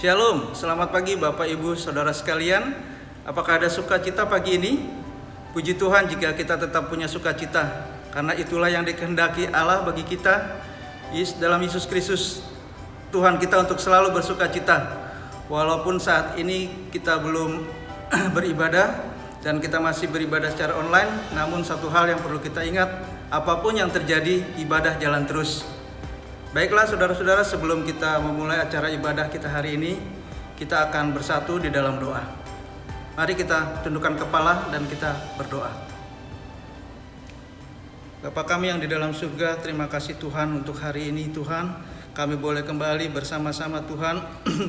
Shalom, selamat pagi Bapak Ibu Saudara sekalian. Apakah ada sukacita pagi ini? Puji Tuhan jika kita tetap punya sukacita, karena itulah yang dikehendaki Allah bagi kita dalam Yesus Kristus Tuhan kita, untuk selalu bersukacita. Walaupun saat ini kita belum beribadah dan kita masih beribadah secara online, namun satu hal yang perlu kita ingat, apapun yang terjadi, ibadah jalan terus. Baiklah saudara-saudara, sebelum kita memulai acara ibadah kita hari ini, kita akan bersatu di dalam doa. Mari kita tundukkan kepala dan kita berdoa. Bapa kami yang di dalam surga, terima kasih Tuhan untuk hari ini Tuhan. Kami boleh kembali bersama-sama Tuhan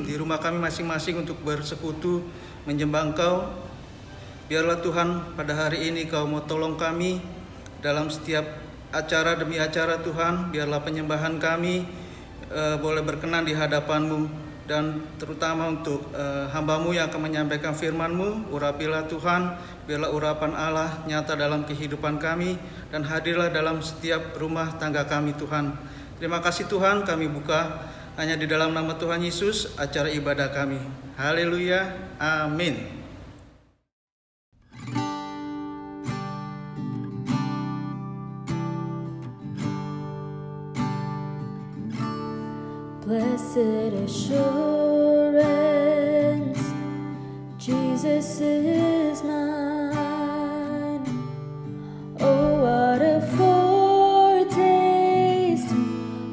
di rumah kami masing-masing untuk bersekutu menyembah Engkau. Biarlah Tuhan pada hari ini Kau mau tolong kami dalam setiap acara demi acara Tuhan. Biarlah penyembahan kami boleh berkenan di hadapan-Mu, dan terutama untuk hamba-Mu yang akan menyampaikan firman-Mu. Urapilah Tuhan, biarlah urapan Allah nyata dalam kehidupan kami dan hadirlah dalam setiap rumah tangga kami Tuhan. Terima kasih Tuhan, kami buka hanya di dalam nama Tuhan Yesus acara ibadah kami. Haleluya, amin. Blessed assurance, Jesus is mine. Oh, what a foretaste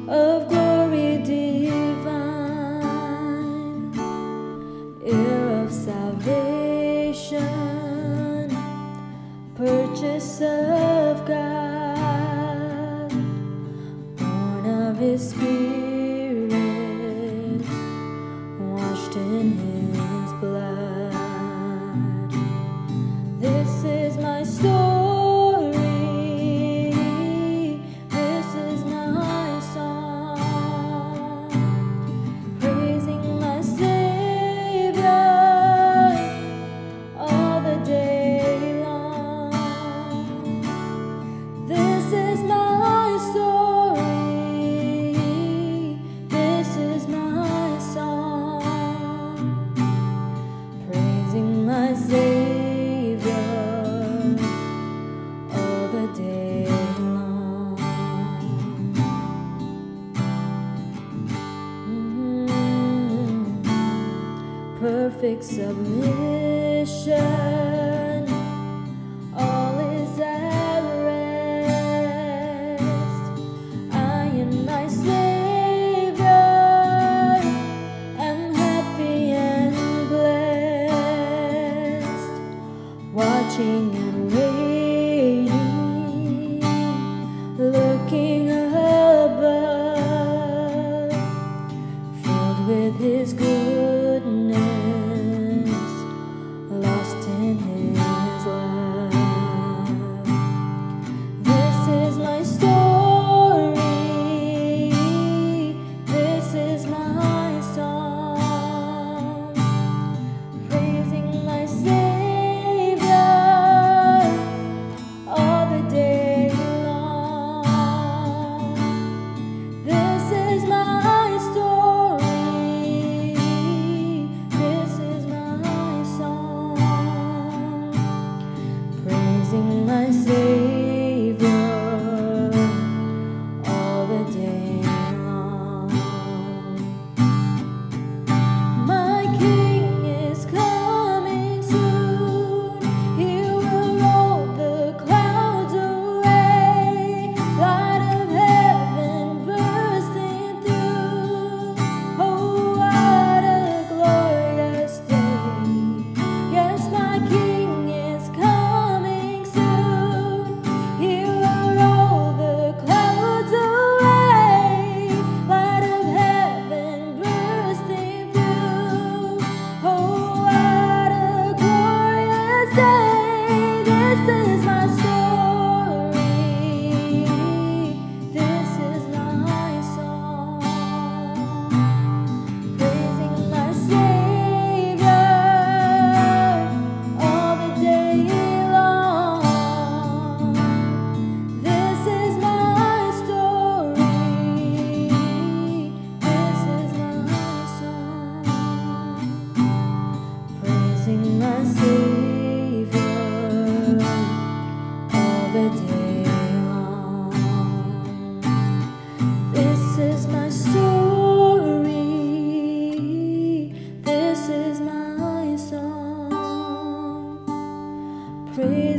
of glory divine, heir of salvation, purchase of God, born of His Spirit, in His blood. This is my story, this is my song, praising my Savior all the day long. This is my story, this is my song, my Savior all the day long. Perfect submission, all is at rest. I and my Savior am happy and blessed, watching and waiting, looking above, filled with His goodness, lost in His love. This is my story, this is my song, praising my Savior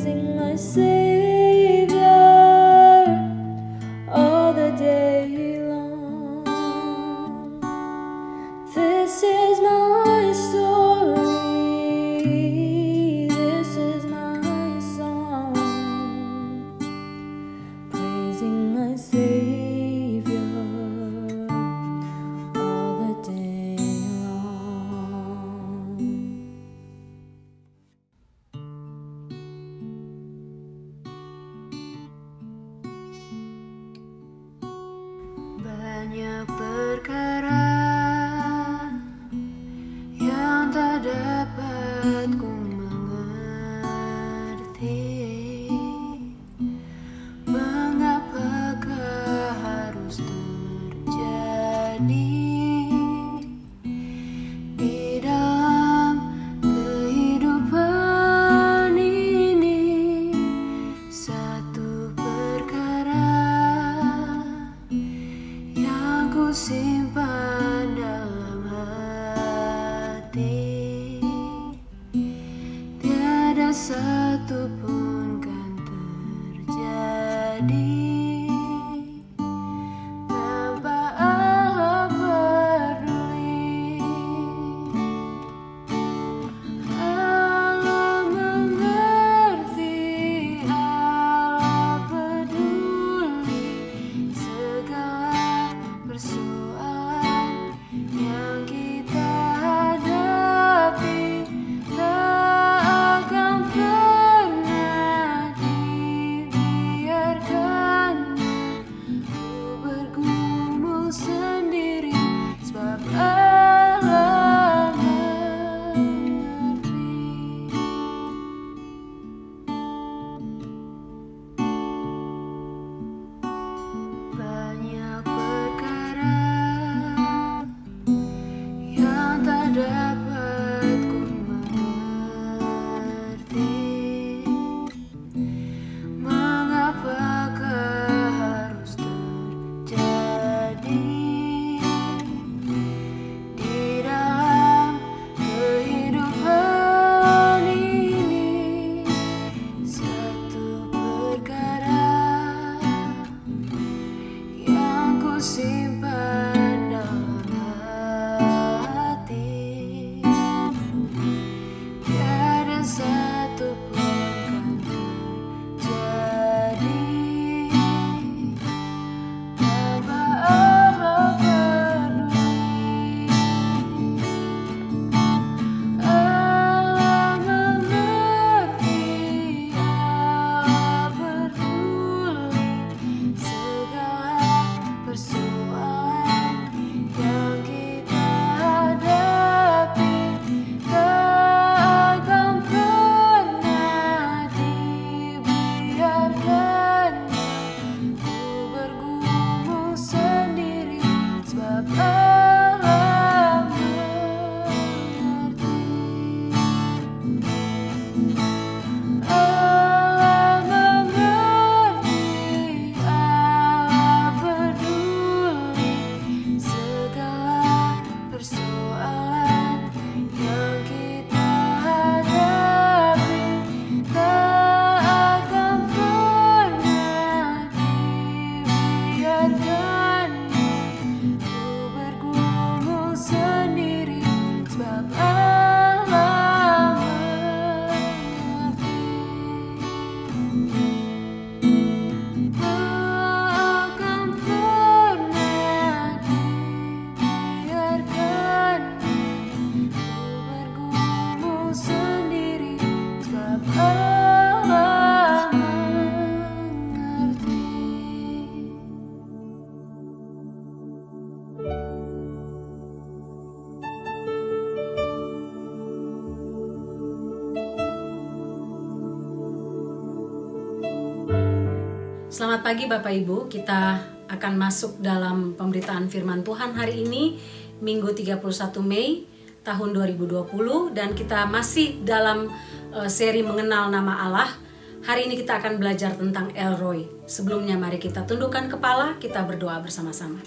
praising my Savior all the day long. This is my story, this is my song, praising my Savior all the day long. Banyak perkara yang tak dapat ku mengerti, mengapakah harus terjadi di dalam kehidupan ini. Satu perkara yang ku simpan dalam hati, tiada satu pun kan terjadi tanpa Allah peduli. Allah mengerti, Allah peduli segala persoalan yang kita hadapi. Tak akan pernah dibiarkannya ku bergumul sendiri, sebab Allah mengerti. Banyak perkara yang tak dapat ku mengerti, mengapakah harus terjadi di dalam kehidupan ini. Satu perkara yang ku simpan dalam hati, tiada satu pun kan terjadi tanpa Allah peduli. Allah mengerti, Allah peduli segala persoalan yang kita hadapi. Tak akan pernah dibiarkannya ku bergumul sendiri, sebab Allah mengerti. Allah mengerti, Allah peduli segala persoalan yang kita hadapi. Tak akan pernah dibiarkannya ku bergumul sendiri, sebab Allah mengerti. Tak akan pernah dibiarkannya ku bergumul sendiri, sebab Allah mengerti. Selamat pagi Bapak Ibu, kita akan masuk dalam pemberitaan firman Tuhan hari ini, Minggu 31 Mei tahun 2020, dan kita masih dalam seri mengenal nama Allah. Hari ini kita akan belajar tentang El Roi. Sebelumnya mari kita tundukkan kepala, kita berdoa bersama-sama.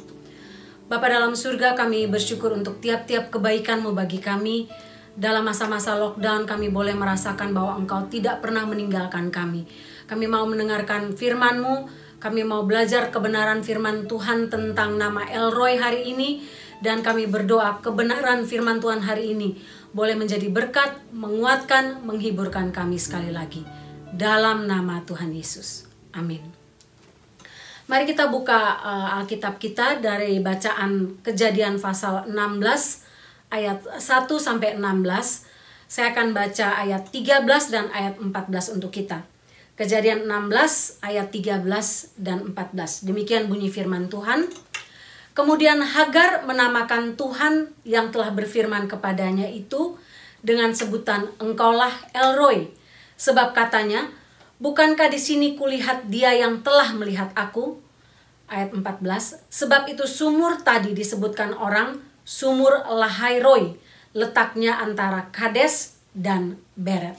Bapa dalam surga, kami bersyukur untuk tiap-tiap kebaikan-Mu bagi kami. dalam masa-masa lockdown kami boleh merasakan bahwa Engkau tidak pernah meninggalkan kami. Kami mau mendengarkan firman-Mu, kami mau belajar kebenaran firman Tuhan tentang nama El Roi hari ini, dan kami berdoa kebenaran firman Tuhan hari ini boleh menjadi berkat, menguatkan, menghiburkan kami sekali lagi. Dalam nama Tuhan Yesus. Amin. Mari kita buka Alkitab kita dari bacaan Kejadian pasal 16 ayat 1 sampai 16. Saya akan baca ayat 13 dan ayat 14 untuk kita. Kejadian 16 ayat 13 dan 14. Demikian bunyi firman Tuhan. Kemudian Hagar menamakan Tuhan yang telah berfirman kepadanya itu dengan sebutan Engkaulah El Roi. Sebab katanya, bukankah di sini kulihat Dia yang telah melihat aku? Ayat 14. Sebab itu sumur tadi disebutkan orang Sumur Lahai Roi, letaknya antara Kades dan Beret.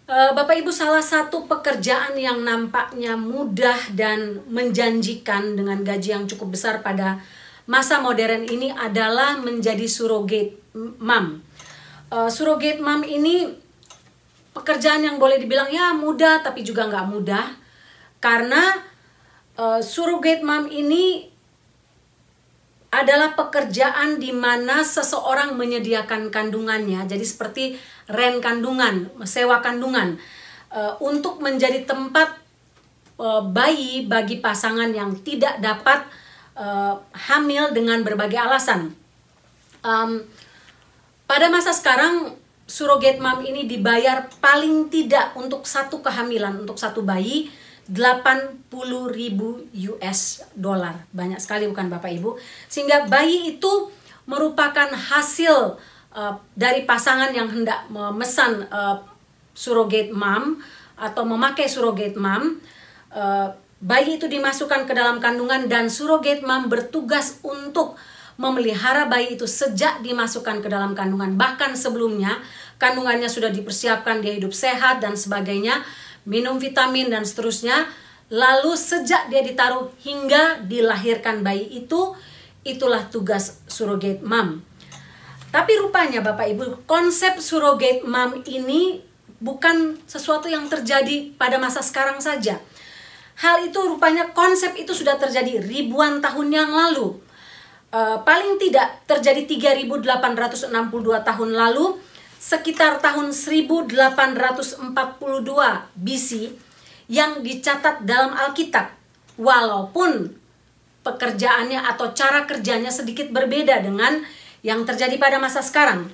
Bapak Ibu, salah satu pekerjaan yang nampaknya mudah dan menjanjikan dengan gaji yang cukup besar pada masa modern ini adalah menjadi surrogate mom. Surrogate mom ini pekerjaan yang boleh dibilang ya mudah tapi juga nggak mudah, karena surrogate mom ini adalah pekerjaan di mana seseorang menyediakan kandungannya, jadi seperti rent kandungan, sewa kandungan, untuk menjadi tempat bayi bagi pasangan yang tidak dapat hamil dengan berbagai alasan. Pada masa sekarang, surrogate mom ini dibayar paling tidak untuk satu kehamilan, untuk satu bayi, $80.000. Banyak sekali bukan Bapak Ibu? Sehingga bayi itu merupakan hasil dari pasangan yang hendak memesan surrogate mom atau memakai surrogate mom. Bayi itu dimasukkan ke dalam kandungan dan surrogate mom bertugas untuk memelihara bayi itu sejak dimasukkan ke dalam kandungan. Bahkan sebelumnya kandungannya sudah dipersiapkan, dia hidup sehat dan sebagainya, minum vitamin dan seterusnya. Lalu sejak dia ditaruh hingga dilahirkan bayi itu, itulah tugas surrogate mom. Tapi rupanya Bapak Ibu, konsep surrogate mom ini bukan sesuatu yang terjadi pada masa sekarang saja. Hal itu rupanya konsep itu sudah terjadi ribuan tahun yang lalu. Paling tidak terjadi 3.862 tahun lalu, sekitar tahun 1842 BC yang dicatat dalam Alkitab. Walaupun pekerjaannya atau cara kerjanya sedikit berbeda dengan yang terjadi pada masa sekarang.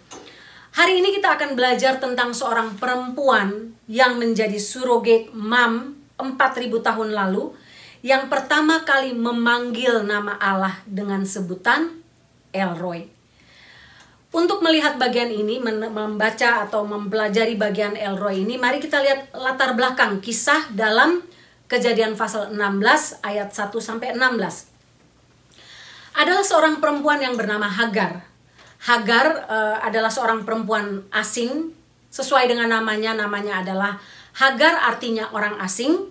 Hari ini kita akan belajar tentang seorang perempuan yang menjadi surrogate mom 4.000 tahun lalu, yang pertama kali memanggil nama Allah dengan sebutan El Roi. Untuk melihat bagian ini, membaca atau mempelajari bagian El Roi ini, mari kita lihat latar belakang kisah dalam Kejadian pasal 16 ayat 1 sampai 16. Adalah seorang perempuan yang bernama Hagar. Hagar adalah seorang perempuan asing, sesuai dengan namanya adalah Hagar, artinya orang asing.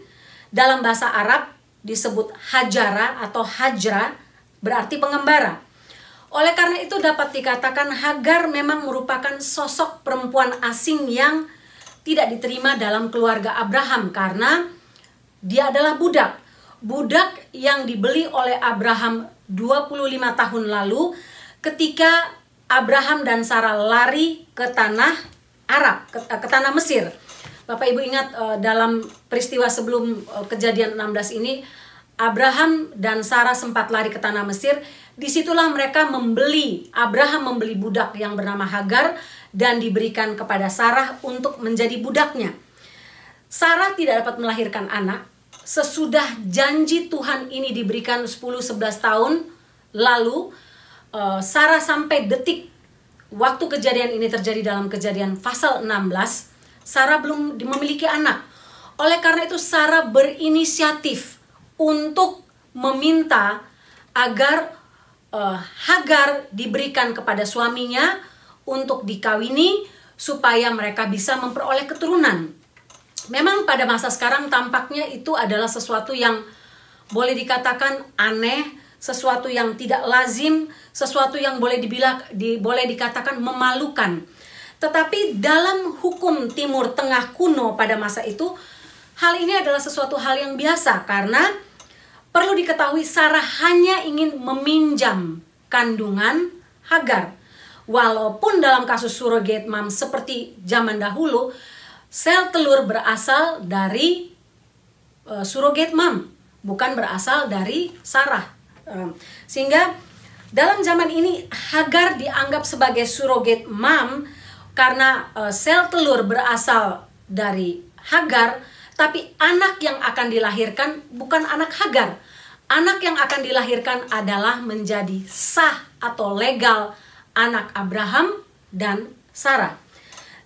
Dalam bahasa Arab disebut Hajara atau Hajra, berarti pengembara. Oleh karena itu dapat dikatakan Hagar memang merupakan sosok perempuan asing yang tidak diterima dalam keluarga Abraham karena dia adalah budak. Budak yang dibeli oleh Abraham 25 tahun lalu ketika Abraham dan Sarah lari ke tanah Arab, ke tanah Mesir. Bapak Ibu ingat dalam peristiwa sebelum Kejadian 16 ini, Abraham dan Sarah sempat lari ke tanah Mesir. Disitulah mereka Abraham membeli budak yang bernama Hagar dan diberikan kepada Sarah untuk menjadi budaknya. Sarah tidak dapat melahirkan anak. Sesudah janji Tuhan ini diberikan 10-11 tahun lalu, Sarah sampai detik waktu kejadian ini terjadi dalam Kejadian pasal 16, Sarah belum memiliki anak. Oleh karena itu Sarah berinisiatif untuk meminta agar Hagar diberikan kepada suaminya untuk dikawini supaya mereka bisa memperoleh keturunan. Memang pada masa sekarang tampaknya itu adalah sesuatu yang boleh dikatakan aneh, sesuatu yang tidak lazim, sesuatu yang boleh dikatakan memalukan. Tetapi dalam hukum Timur Tengah kuno pada masa itu, hal ini adalah sesuatu hal yang biasa karena perlu diketahui Sarah hanya ingin meminjam kandungan Hagar. Walaupun dalam kasus surrogate mom seperti zaman dahulu, sel telur berasal dari surrogate mom, bukan berasal dari Sarah. Sehingga dalam zaman ini Hagar dianggap sebagai surrogate mom karena sel telur berasal dari Hagar, tapi anak yang akan dilahirkan bukan anak Hagar. Anak yang akan dilahirkan adalah menjadi sah atau legal anak Abraham dan Sarah.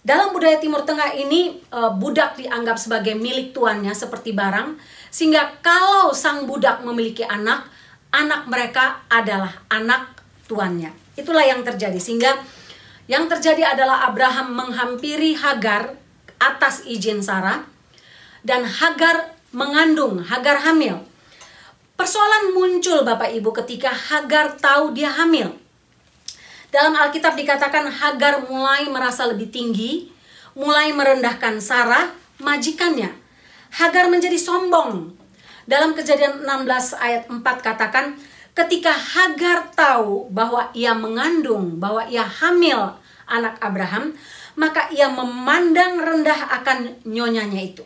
Dalam budaya Timur Tengah ini, budak dianggap sebagai milik tuannya seperti barang, sehingga kalau sang budak memiliki anak, anak mereka adalah anak tuannya. Itulah yang terjadi, sehingga yang terjadi adalah Abraham menghampiri Hagar atas izin Sarah, dan Hagar mengandung, Hagar hamil. Persoalan muncul Bapak Ibu ketika Hagar tahu dia hamil. Dalam Alkitab dikatakan Hagar mulai merasa lebih tinggi, mulai merendahkan Sarah, majikannya. Hagar menjadi sombong. Dalam Kejadian 16 ayat 4 katakan, ketika Hagar tahu bahwa ia mengandung, bahwa ia hamil anak Abraham, maka ia memandang rendah akan nyonyanya itu.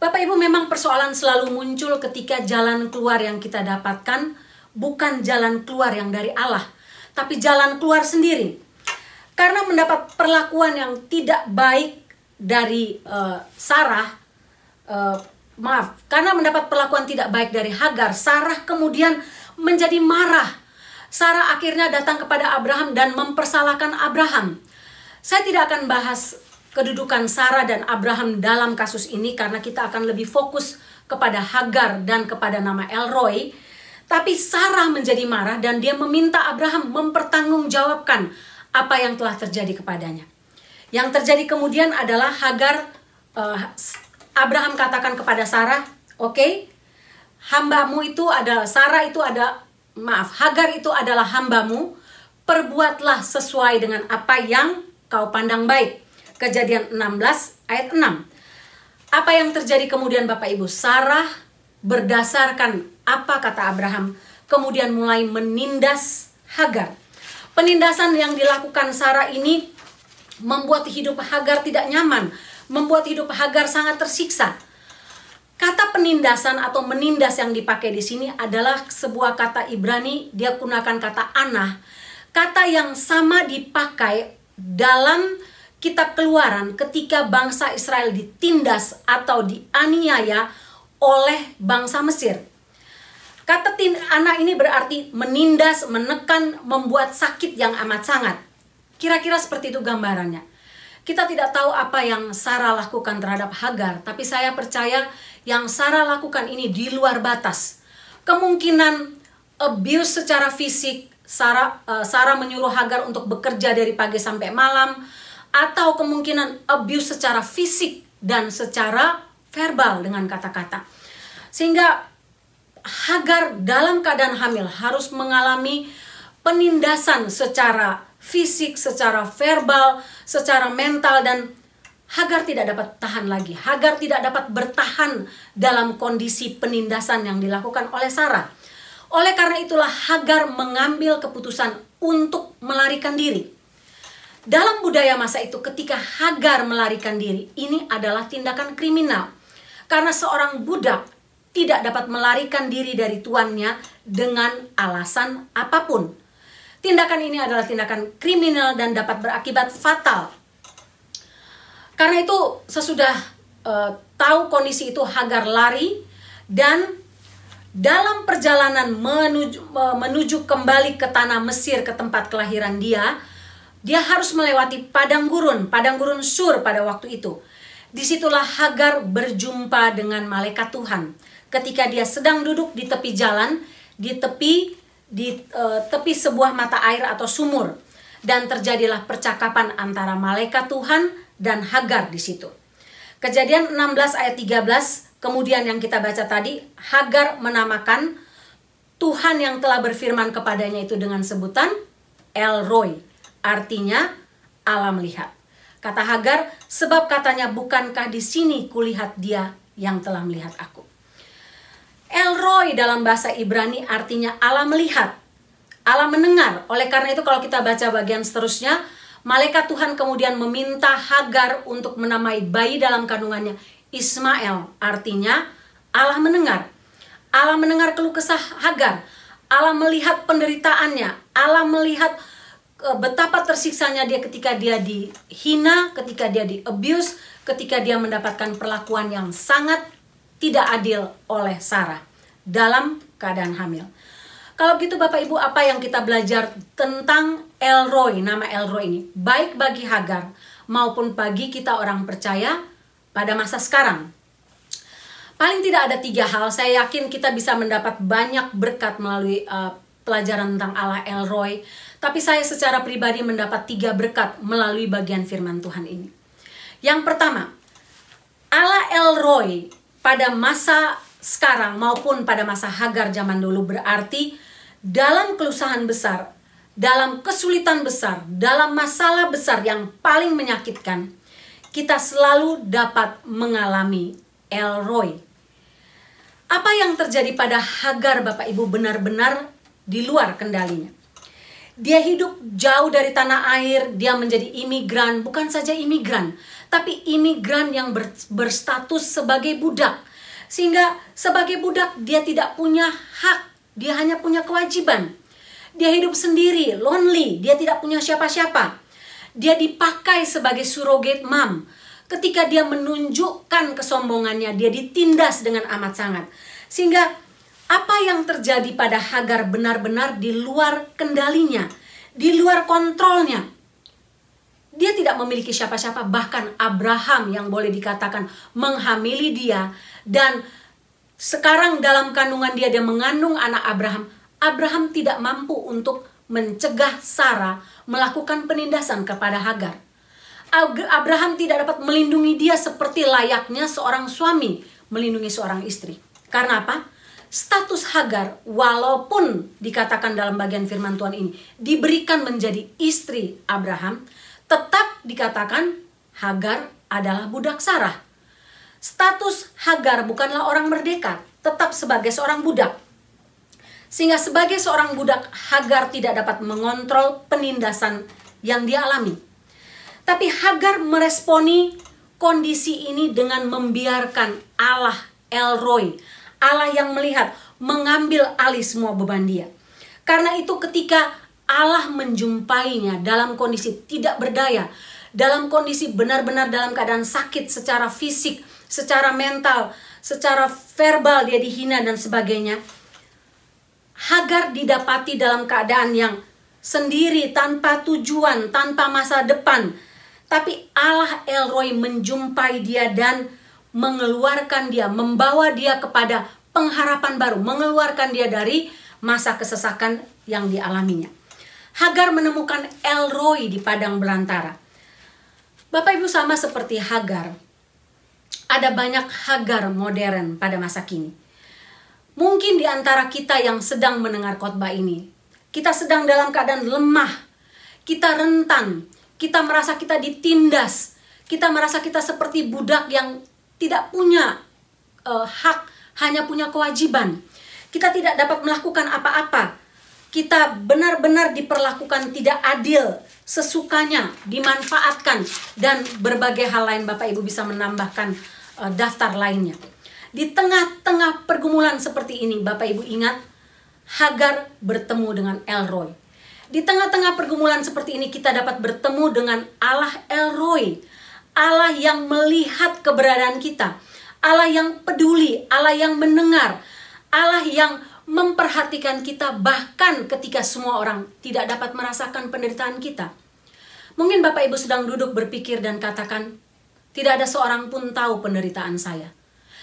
Bapak Ibu, memang persoalan selalu muncul ketika jalan keluar yang kita dapatkan bukan jalan keluar yang dari Allah, tapi jalan keluar sendiri. Karena mendapat perlakuan yang tidak baik dari karena mendapat perlakuan tidak baik dari Hagar, Sarah kemudian menjadi marah. Sarah akhirnya datang kepada Abraham dan mempersalahkan Abraham. Saya tidak akan bahas kedudukan Sarah dan Abraham dalam kasus ini karena kita akan lebih fokus kepada Hagar dan kepada nama El-Roi. Tapi Sarah menjadi marah dan dia meminta Abraham mempertanggungjawabkan apa yang telah terjadi kepadanya. Yang terjadi kemudian adalah Abraham katakan kepada Sarah, oke, hambamu itu adalah Hagar itu adalah hambamu, perbuatlah sesuai dengan apa yang kau pandang baik. Kejadian 16 ayat 6. Apa yang terjadi kemudian Bapak Ibu? Sarah berdasarkan apa kata Abraham, kemudian mulai menindas Hagar. Penindasan yang dilakukan Sarah ini membuat hidup Hagar tidak nyaman, membuat hidup Hagar sangat tersiksa. Kata penindasan atau menindas yang dipakai di sini adalah sebuah kata Ibrani, dia gunakan kata anah, kata yang sama dipakai dalam Kitab Keluaran ketika bangsa Israel ditindas atau dianiaya oleh bangsa Mesir. Kata anak ini berarti menindas, menekan, membuat sakit yang amat sangat. Kira-kira seperti itu gambarannya. Kita tidak tahu apa yang Sarah lakukan terhadap Hagar, tapi saya percaya yang Sarah lakukan ini di luar batas. Kemungkinan abuse secara fisik, Sarah menyuruh Hagar untuk bekerja dari pagi sampai malam, atau kemungkinan abuse secara fisik dan secara verbal dengan kata-kata. Sehingga Hagar dalam keadaan hamil harus mengalami penindasan secara fisik, secara verbal, secara mental, dan Hagar tidak dapat tahan lagi. Hagar tidak dapat bertahan dalam kondisi penindasan yang dilakukan oleh Sarah. Oleh karena itulah Hagar mengambil keputusan untuk melarikan diri. Dalam budaya masa itu ketika Hagar melarikan diri, ini adalah tindakan kriminal. Karena seorang budak tidak dapat melarikan diri dari tuannya dengan alasan apapun. Tindakan ini adalah tindakan kriminal dan dapat berakibat fatal. Karena itu sesudah tahu kondisi itu, Hagar lari, dan dalam perjalanan menuju kembali ke tanah Mesir, ke tempat kelahiran dia harus melewati padang gurun Sur pada waktu itu. Disitulah Hagar berjumpa dengan malaikat Tuhan. Ketika dia sedang duduk di tepi jalan, di tepi sebuah mata air atau sumur, dan terjadilah percakapan antara malaikat Tuhan dan Hagar di situ. Kejadian 16 ayat 13, kemudian yang kita baca tadi, Hagar menamakan Tuhan yang telah berfirman kepadanya itu dengan sebutan El-Roi, artinya Allah melihat. Kata Hagar, sebab katanya, bukankah di sini kulihat dia yang telah melihat aku. El Roi dalam bahasa Ibrani artinya Allah melihat, Allah mendengar. Oleh karena itu kalau kita baca bagian seterusnya, malaikat Tuhan kemudian meminta Hagar untuk menamai bayi dalam kandungannya Ismail. Artinya Allah mendengar. Allah mendengar keluh kesah Hagar. Allah melihat penderitaannya. Allah melihat betapa tersiksanya dia ketika dia dihina, ketika dia di-abuse, ketika dia mendapatkan perlakuan yang sangat tidak adil oleh Sarah dalam keadaan hamil. Kalau gitu Bapak Ibu, apa yang kita belajar tentang El Roi, nama El Roi ini? Baik bagi Hagar maupun bagi kita orang percaya pada masa sekarang. Paling tidak ada 3 hal, saya yakin kita bisa mendapat banyak berkat melalui pelajaran tentang Allah El Roi. Tapi saya secara pribadi mendapat 3 berkat melalui bagian firman Tuhan ini. Yang pertama, Allah El Roi pada masa sekarang maupun pada masa Hagar zaman dulu berarti dalam kesusahan besar, dalam kesulitan besar, dalam masalah besar yang paling menyakitkan, kita selalu dapat mengalami El Roi. Apa yang terjadi pada Hagar Bapak Ibu benar-benar di luar kendalinya. Dia hidup jauh dari tanah air, dia menjadi imigran, bukan saja imigran, tapi imigran yang berstatus sebagai budak. Sehingga sebagai budak dia tidak punya hak, dia hanya punya kewajiban. Dia hidup sendiri, lonely, dia tidak punya siapa-siapa. Dia dipakai sebagai surrogate mom. Ketika dia menunjukkan kesombongannya, dia ditindas dengan amat sangat. Sehingga apa yang terjadi pada Hagar benar-benar di luar kendalinya, di luar kontrolnya. Dia tidak memiliki siapa-siapa, bahkan Abraham yang boleh dikatakan menghamili dia. Dan sekarang dalam kandungan dia mengandung anak Abraham. Abraham tidak mampu untuk mencegah Sarah melakukan penindasan kepada Hagar. Abraham tidak dapat melindungi dia seperti layaknya seorang suami melindungi seorang istri. Karena apa? Status Hagar, walaupun dikatakan dalam bagian firman Tuhan ini, diberikan menjadi istri Abraham, tetap dikatakan Hagar adalah budak Sarah. Status Hagar bukanlah orang merdeka, tetap sebagai seorang budak. Sehingga sebagai seorang budak, Hagar tidak dapat mengontrol penindasan yang dia alami. Tapi Hagar meresponi kondisi ini dengan membiarkan Allah El Roi, Allah yang melihat, mengambil alih semua beban dia. Karena itu ketika Allah menjumpainya dalam kondisi tidak berdaya, dalam kondisi benar-benar dalam keadaan sakit secara fisik, secara mental, secara verbal dia dihina dan sebagainya, Hagar didapati dalam keadaan yang sendiri, tanpa tujuan, tanpa masa depan. Tapi Allah El Roi menjumpai dia dan mengeluarkan dia, membawa dia kepada pengharapan baru, mengeluarkan dia dari masa kesesakan yang dialaminya. Hagar menemukan El Roi di padang belantara. Bapak Ibu, sama seperti Hagar, ada banyak Hagar modern pada masa kini. Mungkin di antara kita yang sedang mendengar khotbah ini, kita sedang dalam keadaan lemah, kita rentan, kita merasa kita ditindas, kita merasa kita seperti budak yang tidak punya hak, hanya punya kewajiban. Kita tidak dapat melakukan apa-apa. Kita benar-benar diperlakukan tidak adil, sesukanya, dimanfaatkan, dan berbagai hal lain. Bapak Ibu bisa menambahkan daftar lainnya. Di tengah-tengah pergumulan seperti ini, Bapak Ibu ingat, Hagar bertemu dengan El Roi. Di tengah-tengah pergumulan seperti ini kita dapat bertemu dengan Allah El Roi. Allah yang melihat keberadaan kita. Allah yang peduli, Allah yang mendengar. Allah yang memperhatikan kita bahkan ketika semua orang tidak dapat merasakan penderitaan kita. Mungkin Bapak Ibu sedang duduk berpikir dan katakan, tidak ada seorang pun tahu penderitaan saya.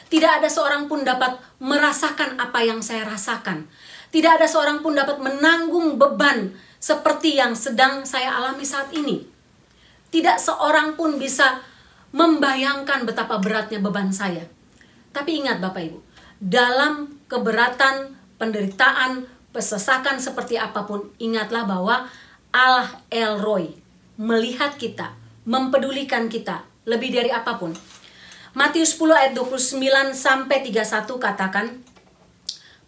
Tidak ada seorang pun dapat merasakan apa yang saya rasakan. Tidak ada seorang pun dapat menanggung beban seperti yang sedang saya alami saat ini. Tidak seorang pun bisa membayangkan betapa beratnya beban saya. Tapi ingat Bapak Ibu, dalam keberatan, penderitaan, pesesakan seperti apapun, ingatlah bahwa Allah El Roi melihat kita, mempedulikan kita lebih dari apapun. Matius 10 ayat 29 sampai 31 katakan,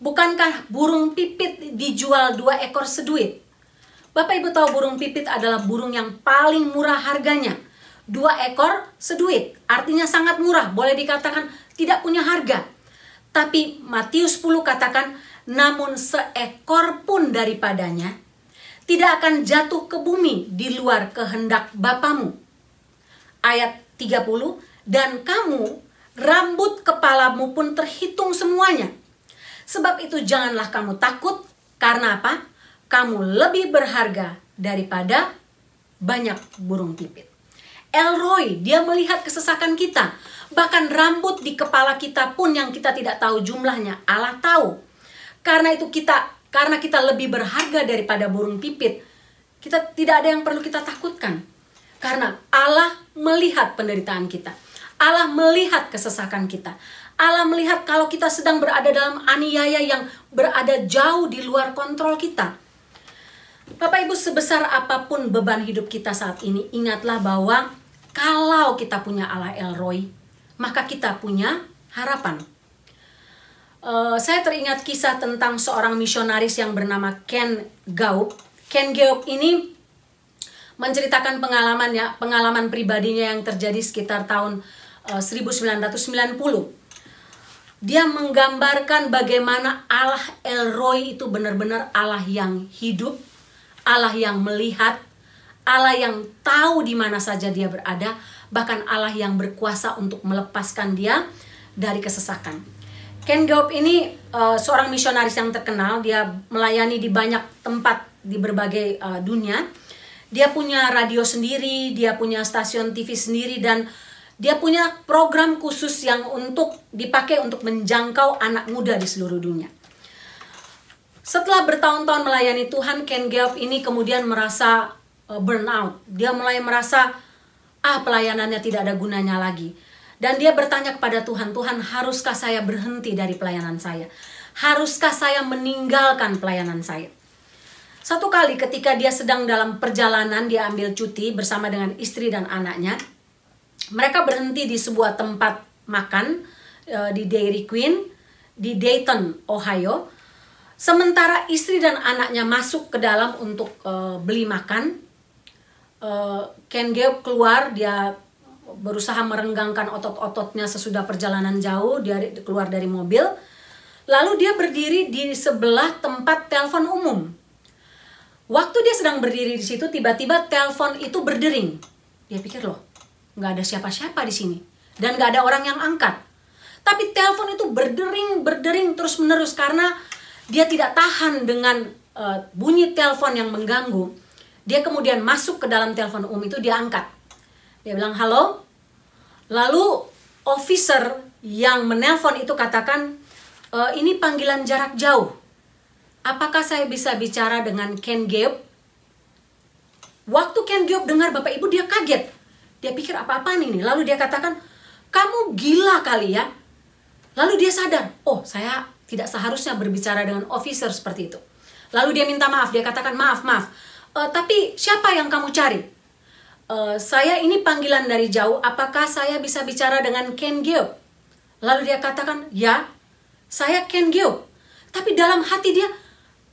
bukankah burung pipit dijual 2 ekor seduit? Bapak Ibu tahu burung pipit adalah burung yang paling murah harganya. 2 ekor seduit, artinya sangat murah, boleh dikatakan tidak punya harga. Tapi Matius 10 katakan, namun seekor pun daripadanya tidak akan jatuh ke bumi di luar kehendak Bapamu. Ayat 30, dan kamu, rambut kepalamu pun terhitung semuanya. Sebab itu janganlah kamu takut, karena apa? Kamu lebih berharga daripada banyak burung pipit. El Roi, dia melihat kesesakan kita. Bahkan rambut di kepala kita pun yang kita tidak tahu jumlahnya, Allah tahu. Karena kita lebih berharga daripada burung pipit, kita tidak ada yang perlu kita takutkan. Karena Allah melihat penderitaan kita. Allah melihat kesesakan kita. Allah melihat kalau kita sedang berada dalam aniaya yang berada jauh di luar kontrol kita. Bapak Ibu, sebesar apapun beban hidup kita saat ini, ingatlah bahwa kalau kita punya Allah El Roi, maka kita punya harapan. Saya teringat kisah tentang seorang misionaris yang bernama Ken Gaup. Ken Gaup ini menceritakan pengalaman pribadinya yang terjadi sekitar tahun 1990. Dia menggambarkan bagaimana Allah El Roi itu benar-benar Allah yang hidup, Allah yang melihat, Allah yang tahu di mana saja dia berada, bahkan Allah yang berkuasa untuk melepaskan dia dari kesesakan. Ken Gaup ini seorang misionaris yang terkenal. Dia melayani di banyak tempat di berbagai dunia. Dia punya radio sendiri, dia punya stasiun TV sendiri, dan dia punya program khusus yang dipakai untuk menjangkau anak muda di seluruh dunia. Setelah bertahun-tahun melayani Tuhan, Ken Gaup ini kemudian merasa burnout. Dia mulai merasa pelayanannya tidak ada gunanya lagi. Dan dia bertanya kepada Tuhan, Tuhan, haruskah saya berhenti dari pelayanan saya? Haruskah saya meninggalkan pelayanan saya? Satu kali ketika dia sedang dalam perjalanan, dia ambil cuti bersama dengan istri dan anaknya. Mereka berhenti di sebuah tempat makan di Dairy Queen di Dayton, Ohio. Sementara istri dan anaknya masuk ke dalam untuk beli makan, Ken Gaup keluar. Dia berusaha merenggangkan otot-ototnya sesudah perjalanan jauh. Dia keluar dari mobil. Lalu dia berdiri di sebelah tempat telepon umum. Waktu dia sedang berdiri di situ, tiba-tiba telepon itu berdering. Dia pikir, loh, nggak ada siapa-siapa di sini dan nggak ada orang yang angkat. Tapi telepon itu berdering terus-menerus karena dia tidak tahan dengan bunyi telepon yang mengganggu. Dia kemudian masuk ke dalam telepon umum itu, dia angkat. Dia bilang, halo. Lalu officer yang menelpon itu katakan, ini panggilan jarak jauh. Apakah saya bisa bicara dengan Ken Gaup? Waktu Ken Gaup dengar, Bapak Ibu, dia kaget. Dia pikir apa-apaan ini. Lalu dia katakan, kamu gila kali ya. Lalu dia sadar, oh, saya tidak seharusnya berbicara dengan officer seperti itu. Lalu dia minta maaf. Dia katakan, maaf. Tapi siapa yang kamu cari? Saya ini panggilan dari jauh. Apakah saya bisa bicara dengan Ken Gaup? Lalu dia katakan, ya, saya Ken Gaup. Tapi dalam hati dia,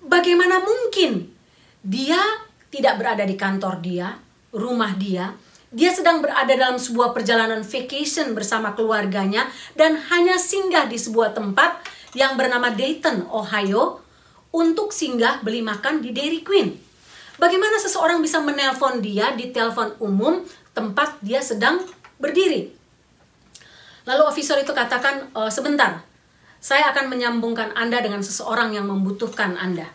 bagaimana mungkin dia tidak berada di kantor dia, rumah dia. Dia sedang berada dalam sebuah perjalanan vacation bersama keluarganya dan hanya singgah di sebuah tempat yang bernama Dayton, Ohio untuk singgah beli makan di Dairy Queen. Bagaimana seseorang bisa menelpon dia di telepon umum tempat dia sedang berdiri? Lalu officer itu katakan, sebentar, saya akan menyambungkan Anda dengan seseorang yang membutuhkan Anda.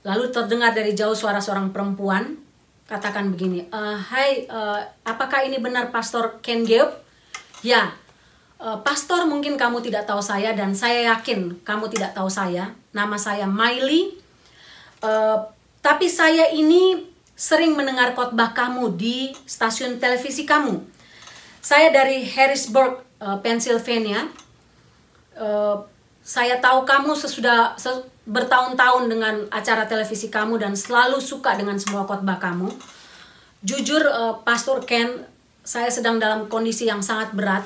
Lalu terdengar dari jauh suara seorang perempuan, katakan begini, hai, apakah ini benar Pastor Ken Gaup? Ya, Pastor, mungkin kamu tidak tahu saya dan saya yakin kamu tidak tahu saya. Nama saya Miley, tapi saya ini sering mendengar khotbah kamu di stasiun televisi kamu. Saya dari Harrisburg, Pennsylvania. Saya tahu kamu sesudah bertahun-tahun dengan acara televisi kamu dan selalu suka dengan semua khotbah kamu. Jujur Pastor Ken, saya sedang dalam kondisi yang sangat berat.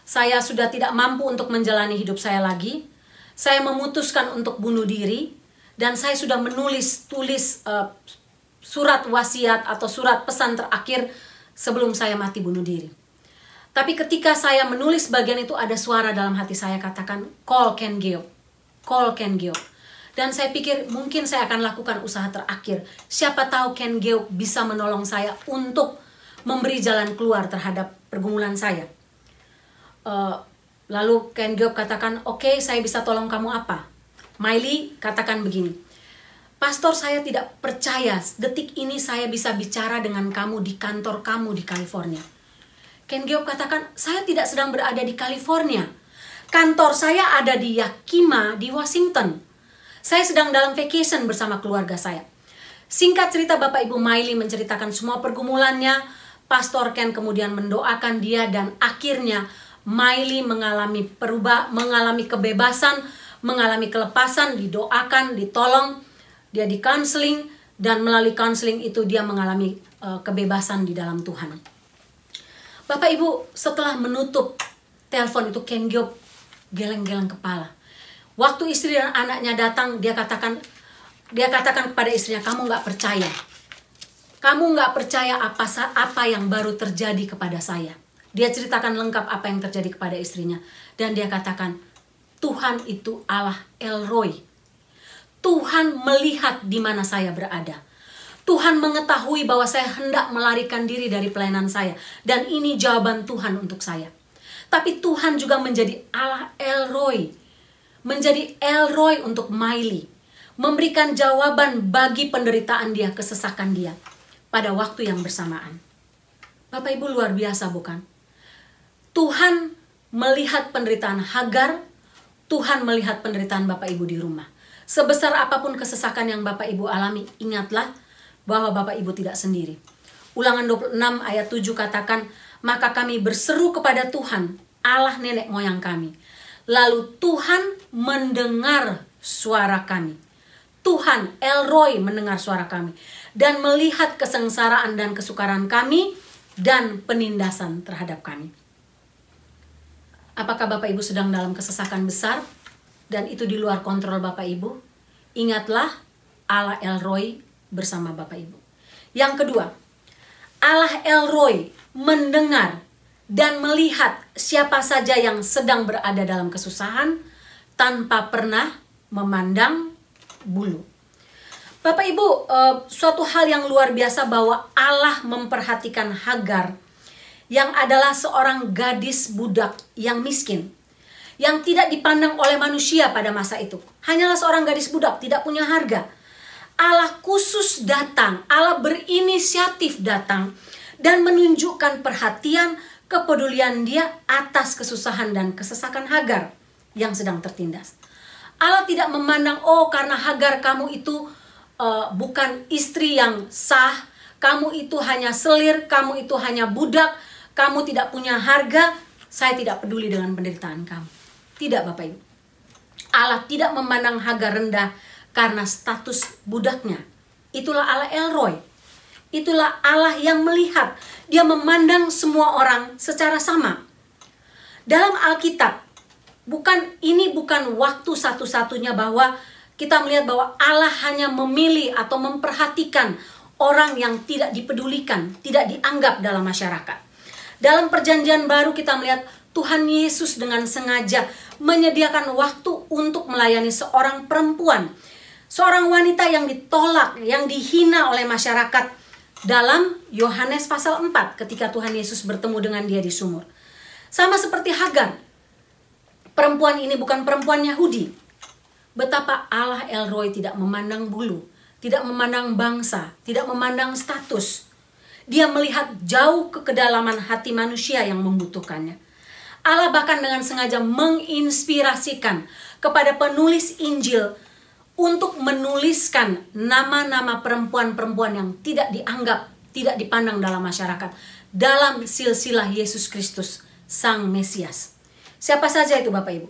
Saya sudah tidak mampu untuk menjalani hidup saya lagi. Saya memutuskan untuk bunuh diri. Dan saya sudah tulis surat wasiat atau surat pesan terakhir sebelum saya mati bunuh diri. Tapi ketika saya menulis bagian itu, ada suara dalam hati saya katakan, call Ken Geok. Call Ken Geok. Dan saya pikir mungkin saya akan lakukan usaha terakhir. Siapa tahu Ken Geok bisa menolong saya untuk memberi jalan keluar terhadap pergumulan saya. Lalu Ken Geok katakan, oke, saya bisa tolong kamu apa? Miley katakan begini, Pastor, saya tidak percaya detik ini saya bisa bicara dengan kamu di kantor kamu di California. Ken Geok katakan, saya tidak sedang berada di California. Kantor saya ada di Yakima di Washington. Saya sedang dalam vacation bersama keluarga saya. Singkat cerita, Bapak Ibu, Miley menceritakan semua pergumulannya. Pastor Ken kemudian mendoakan dia dan akhirnya Miley mengalami kebebasan, mengalami kelepasan, didoakan, ditolong, dia di counseling, dan melalui counseling itu dia mengalami kebebasan di dalam Tuhan. Bapak Ibu, setelah menutup telepon itu, Ken Geok geleng-geleng kepala. Waktu istri dan anaknya datang, dia katakan kepada istrinya, kamu nggak percaya. Kamu nggak percaya apa yang baru terjadi kepada saya. Dia ceritakan lengkap apa yang terjadi kepada istrinya. Dan dia katakan, Tuhan itu Allah El Roy. Tuhan melihat di mana saya berada. Tuhan mengetahui bahwa saya hendak melarikan diri dari pelayanan saya. Dan ini jawaban Tuhan untuk saya. Tapi Tuhan juga menjadi Allah El Roy. Menjadi El Roy untuk Miley. Memberikan jawaban bagi penderitaan dia, kesesakan dia. Pada waktu yang bersamaan. Bapak Ibu, luar biasa bukan? Tuhan melihat penderitaan Hagar. Tuhan melihat penderitaan Bapak Ibu di rumah. Sebesar apapun kesesakan yang Bapak Ibu alami, ingatlah bahwa Bapak Ibu tidak sendiri. Ulangan 26 ayat 7 katakan, maka kami berseru kepada Tuhan, Allah nenek moyang kami. Lalu Tuhan mendengar suara kami. Tuhan, El Roy, mendengar suara kami. Dan melihat kesengsaraan dan kesukaran kami dan penindasan terhadap kami. Apakah Bapak Ibu sedang dalam kesesakan besar? Dan itu di luar kontrol Bapak Ibu? Ingatlah Allah El Roy bersama Bapak Ibu. Yang kedua, Allah El Roy mendengar dan melihat siapa saja yang sedang berada dalam kesusahan tanpa pernah memandang bulu. Bapak Ibu, suatu hal yang luar biasa bahwa Allah memperhatikan Hagar yang adalah seorang gadis budak yang miskin, yang tidak dipandang oleh manusia pada masa itu. Hanyalah seorang gadis budak, tidak punya harga. Allah khusus datang, Allah berinisiatif datang dan menunjukkan perhatian, kepedulian dia atas kesusahan dan kesesakan Hagar yang sedang tertindas. Allah tidak memandang, oh karena Hagar kamu itu bukan istri yang sah, kamu itu hanya selir, kamu itu hanya budak, kamu tidak punya harga, saya tidak peduli dengan penderitaan kamu. Tidak Bapak Ibu. Allah tidak memandang Hagar rendah karena status budaknya. Itulah Allah El Roy. Itulah Allah yang melihat. Dia memandang semua orang secara sama. Dalam Alkitab, ini bukan waktu satu-satunya bahwa kita melihat bahwa Allah hanya memilih atau memperhatikan orang yang tidak dipedulikan, tidak dianggap dalam masyarakat. Dalam Perjanjian Baru kita melihat Tuhan Yesus dengan sengaja menyediakan waktu untuk melayani seorang perempuan, seorang wanita yang ditolak, yang dihina oleh masyarakat. Dalam Yohanes pasal 4 ketika Tuhan Yesus bertemu dengan dia di sumur. Sama seperti Hagar. Perempuan ini bukan perempuan Yahudi. Betapa Allah El Roy tidak memandang bulu, tidak memandang bangsa, tidak memandang status. Dia melihat jauh ke kedalaman hati manusia yang membutuhkannya. Allah bahkan dengan sengaja menginspirasikan kepada penulis Injil untuk menuliskan nama-nama perempuan-perempuan yang tidak dianggap, tidak dipandang dalam masyarakat. Dalam silsilah Yesus Kristus, Sang Mesias. Siapa saja itu Bapak Ibu?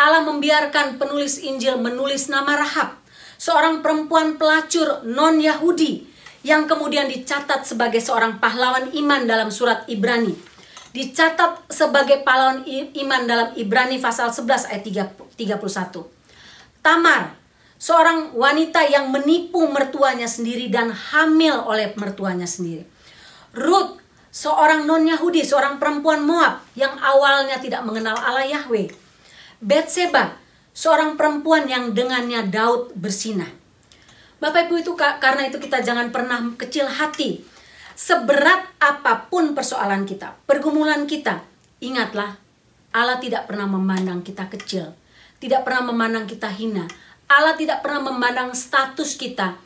Allah membiarkan penulis Injil menulis nama Rahab. Seorang perempuan pelacur non-Yahudi yang kemudian dicatat sebagai seorang pahlawan iman dalam surat Ibrani. Dicatat sebagai pahlawan iman dalam Ibrani pasal 11 ayat 31. Tamar, seorang wanita yang menipu mertuanya sendiri dan hamil oleh mertuanya sendiri. Ruth, seorang non-Yahudi, seorang perempuan Moab yang awalnya tidak mengenal Allah Yahweh. Betseba, seorang perempuan yang dengannya Daud bersinah. Bapak Ibu, itu karena itu kita jangan pernah kecil hati. Seberat apapun persoalan kita, pergumulan kita, ingatlah Allah tidak pernah memandang kita kecil, tidak pernah memandang kita hina. Allah tidak pernah memandang status kita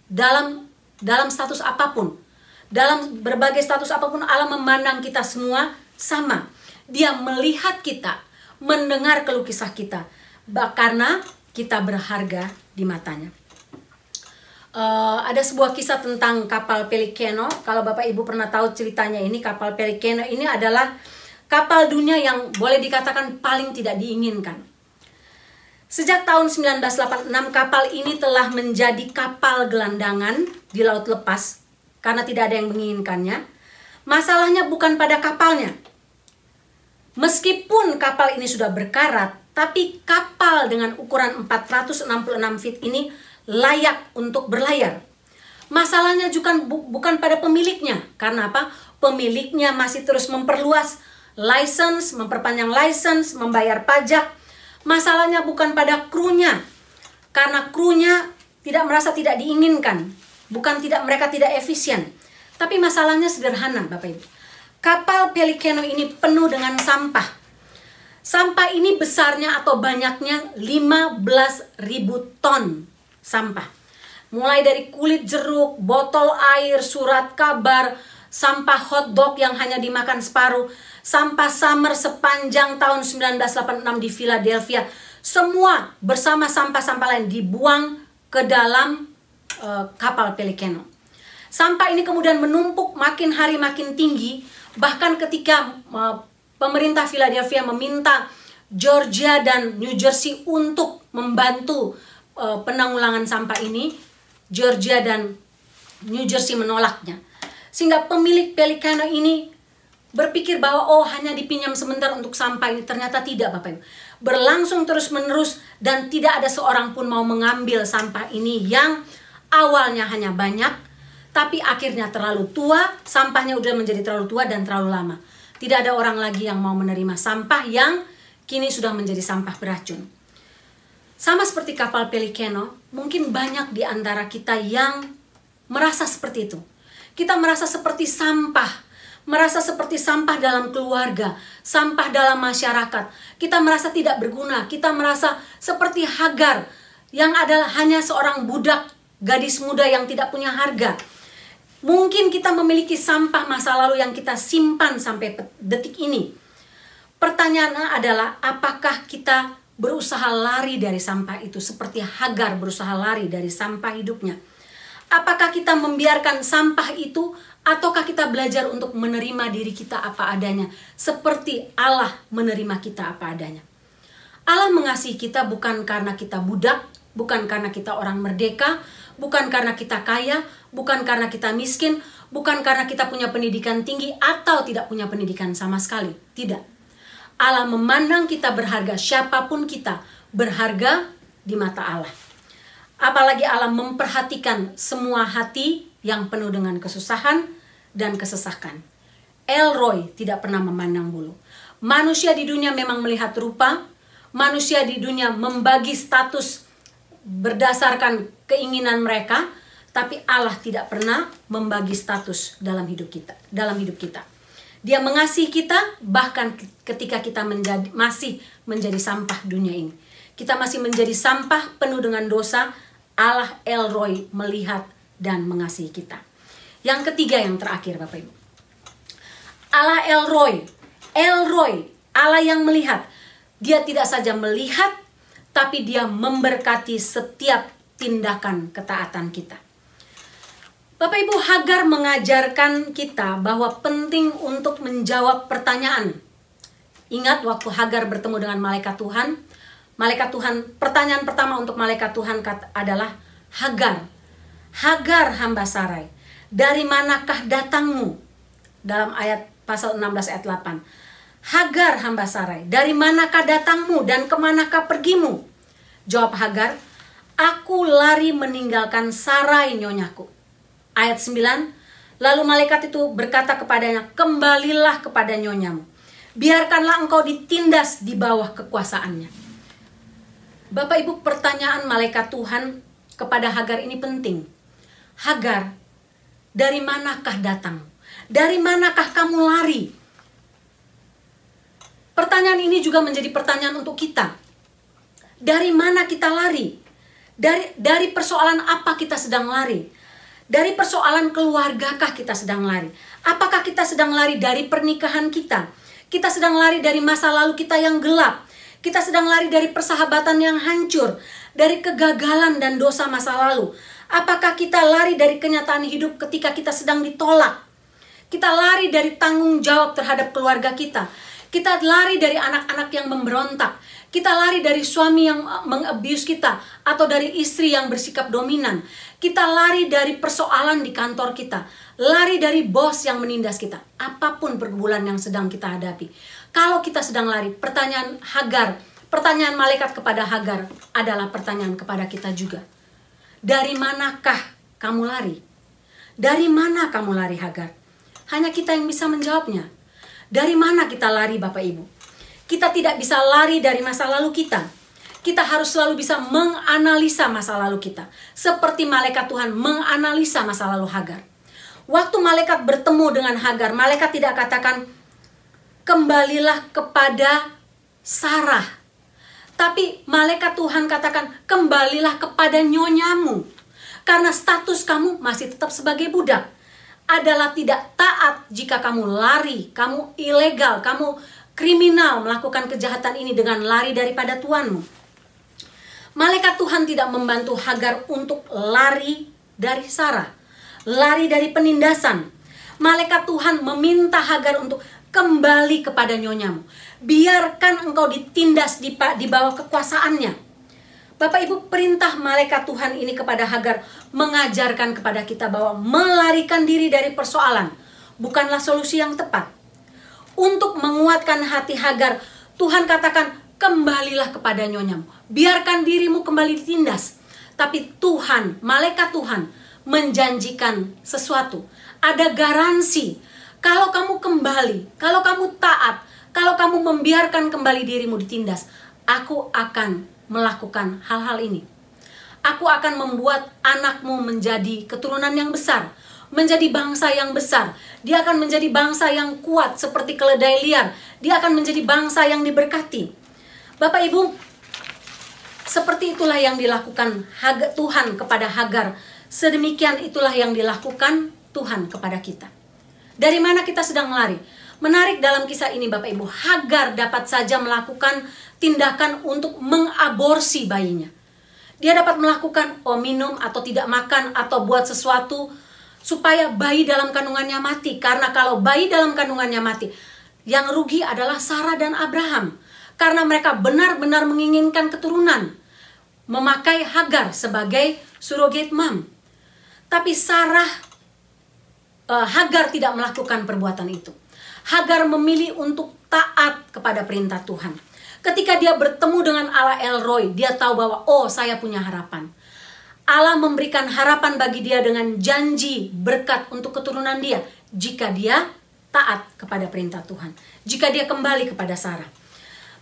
dalam status apapun. Dalam berbagai status apapun Allah memandang kita semua sama. Dia melihat kita, mendengar keluh kesah kita, karena kita berharga di matanya. Ada sebuah kisah tentang kapal Pelicano. Kalau Bapak Ibu pernah tahu ceritanya ini, kapal Pelicano ini adalah kapal dunia yang boleh dikatakan paling tidak diinginkan. Sejak tahun 1986 kapal ini telah menjadi kapal gelandangan di laut lepas karena tidak ada yang menginginkannya. Masalahnya bukan pada kapalnya. Meskipun kapal ini sudah berkarat, tapi kapal dengan ukuran 466 feet ini layak untuk berlayar. Masalahnya juga bukan pada pemiliknya. Karena apa? Pemiliknya masih terus memperluas license, memperpanjang license, membayar pajak. Masalahnya bukan pada krunya. Karena krunya merasa tidak diinginkan. Mereka tidak efisien. Tapi masalahnya sederhana, Bapak Ibu. Kapal Pelicano ini penuh dengan sampah. Sampah ini besarnya atau banyaknya 15.000 ton sampah. Mulai dari kulit jeruk, botol air, surat kabar, sampah hotdog yang hanya dimakan separuh, sampah summer sepanjang tahun 1986 di Philadelphia. Semua bersama sampah-sampah lain dibuang ke dalam kapal Pelicano. Sampah ini kemudian menumpuk makin hari makin tinggi. Bahkan ketika pemerintah Philadelphia meminta Georgia dan New Jersey untuk membantu penanggulangan sampah ini, Georgia dan New Jersey menolaknya. Sehingga pemilik Pelicano ini berpikir bahwa hanya dipinjam sebentar untuk sampah ini. Ternyata tidak, Bapak Ibu. Berlangsung terus-menerus dan tidak ada seorang pun mau mengambil sampah ini yang awalnya hanya banyak, tapi akhirnya terlalu tua, sampahnya udah menjadi terlalu tua dan terlalu lama. Tidak ada orang lagi yang mau menerima sampah yang kini sudah menjadi sampah beracun. Sama seperti kapal Pelicano, mungkin banyak di antara kita yang merasa seperti itu. Kita merasa seperti sampah, merasa seperti sampah dalam keluarga, sampah dalam masyarakat. Kita merasa tidak berguna, kita merasa seperti Hagar yang adalah hanya seorang budak, gadis muda yang tidak punya harga. Mungkin kita memiliki sampah masa lalu yang kita simpan sampai detik ini. Pertanyaannya adalah, apakah kita berusaha lari dari sampah itu seperti Hagar berusaha lari dari sampah hidupnya? Apakah kita membiarkan sampah itu, ataukah kita belajar untuk menerima diri kita apa adanya, seperti Allah menerima kita apa adanya? Allah mengasihi kita bukan karena kita budak, bukan karena kita orang merdeka, bukan karena kita kaya, bukan karena kita miskin, bukan karena kita punya pendidikan tinggi atau tidak punya pendidikan sama sekali. Tidak. Allah memandang kita berharga, siapapun kita berharga di mata Allah. Apalagi Allah memperhatikan semua hati yang penuh dengan kesusahan dan kesesakan. El Roy tidak pernah memandang bulu. Manusia di dunia memang melihat rupa, manusia di dunia membagi status berdasarkan keinginan mereka, tapi Allah tidak pernah membagi status dalam hidup kita. Dia mengasihi kita bahkan ketika kita masih menjadi sampah dunia ini. Kita masih menjadi sampah penuh dengan dosa. Allah El Roy melihat dan mengasihi kita. Yang ketiga, yang terakhir, Bapak Ibu. Allah El Roy, Allah yang melihat. Dia tidak saja melihat, tapi dia memberkati setiap tindakan ketaatan kita. Bapak Ibu, Hagar mengajarkan kita bahwa penting untuk menjawab pertanyaan. Ingat waktu Hagar bertemu dengan malaikat Tuhan, pertanyaan pertama untuk malaikat Tuhan adalah, Hagar hamba Sarai, dari manakah datangmu? Dalam ayat pasal 16 ayat 8. Hagar hamba Sarai, dari manakah datangmu dan kemanakah pergimu? Jawab Hagar, aku lari meninggalkan Sarai nyonyaku. Ayat 9. Lalu malaikat itu berkata kepadanya, kembalilah kepada nyonyamu. Biarkanlah engkau ditindas di bawah kekuasaannya. Bapak Ibu, pertanyaan malaikat Tuhan kepada Hagar ini penting. Hagar, dari manakah datang? Dari manakah kamu lari? Pertanyaan ini juga menjadi pertanyaan untuk kita. Dari mana kita lari? Dari persoalan apa kita sedang lari? Dari persoalan keluargakah kita sedang lari? Apakah kita sedang lari dari pernikahan kita? Kita sedang lari dari masa lalu kita yang gelap. Kita sedang lari dari persahabatan yang hancur. Dari kegagalan dan dosa masa lalu. Apakah kita lari dari kenyataan hidup ketika kita sedang ditolak? Kita lari dari tanggung jawab terhadap keluarga kita. Kita lari dari anak-anak yang memberontak. Kita lari dari suami yang meng-abuse kita. Atau dari istri yang bersikap dominan. Kita lari dari persoalan di kantor kita. Lari dari bos yang menindas kita. Apapun pergumulan yang sedang kita hadapi. Kalau kita sedang lari, pertanyaan Hagar, pertanyaan malaikat kepada Hagar adalah pertanyaan kepada kita juga. Dari manakah kamu lari? Dari mana kamu lari, Hagar? Hanya kita yang bisa menjawabnya. Dari mana kita lari, Bapak Ibu? Kita tidak bisa lari dari masa lalu kita. Kita harus selalu bisa menganalisa masa lalu kita. Seperti malaikat Tuhan menganalisa masa lalu Hagar. Waktu malaikat bertemu dengan Hagar, malaikat tidak katakan, kembalilah kepada Sarah. Tapi malaikat Tuhan katakan, kembalilah kepada nyonyamu. Karena status kamu masih tetap sebagai budak. Adalah tidak taat jika kamu lari, kamu ilegal, kamu kriminal melakukan kejahatan ini dengan lari daripada Tuhanmu. Malaikat Tuhan tidak membantu Hagar untuk lari dari Sarah, lari dari penindasan. Malaikat Tuhan meminta Hagar untuk kembali kepada nyonyamu. Biarkan engkau ditindas di bawah kekuasaannya. Bapak Ibu, perintah malaikat Tuhan ini kepada Hagar mengajarkan kepada kita bahwa melarikan diri dari persoalan bukanlah solusi yang tepat. Untuk menguatkan hati Hagar, Tuhan katakan, kembalilah kepada nyonyamu. Biarkan dirimu kembali ditindas. Tapi Tuhan, malaikat Tuhan menjanjikan sesuatu. Ada garansi. Kalau kamu kembali, kalau kamu taat, kalau kamu membiarkan kembali dirimu ditindas, aku akan melakukan hal-hal ini. Aku akan membuat anakmu menjadi keturunan yang besar, menjadi bangsa yang besar. Dia akan menjadi bangsa yang kuat seperti keledai liar. Dia akan menjadi bangsa yang diberkati. Bapak Ibu, seperti itulah yang dilakukan Tuhan kepada Hagar. Sedemikian itulah yang dilakukan Tuhan kepada kita. Dari mana kita sedang lari? Menarik dalam kisah ini Bapak Ibu, Hagar dapat saja melakukan tindakan untuk mengaborsi bayinya. Dia dapat melakukan minum atau tidak makan atau buat sesuatu supaya bayi dalam kandungannya mati. Karena kalau bayi dalam kandungannya mati, yang rugi adalah Sarah dan Abraham. Karena mereka benar-benar menginginkan keturunan. Memakai Hagar sebagai surrogate mom. Tapi Hagar tidak melakukan perbuatan itu. Hagar memilih untuk taat kepada perintah Tuhan. Ketika dia bertemu dengan Allah El Roi, dia tahu bahwa saya punya harapan. Allah memberikan harapan bagi dia dengan janji berkat untuk keturunan dia jika dia taat kepada perintah Tuhan. Jika dia kembali kepada Sarah.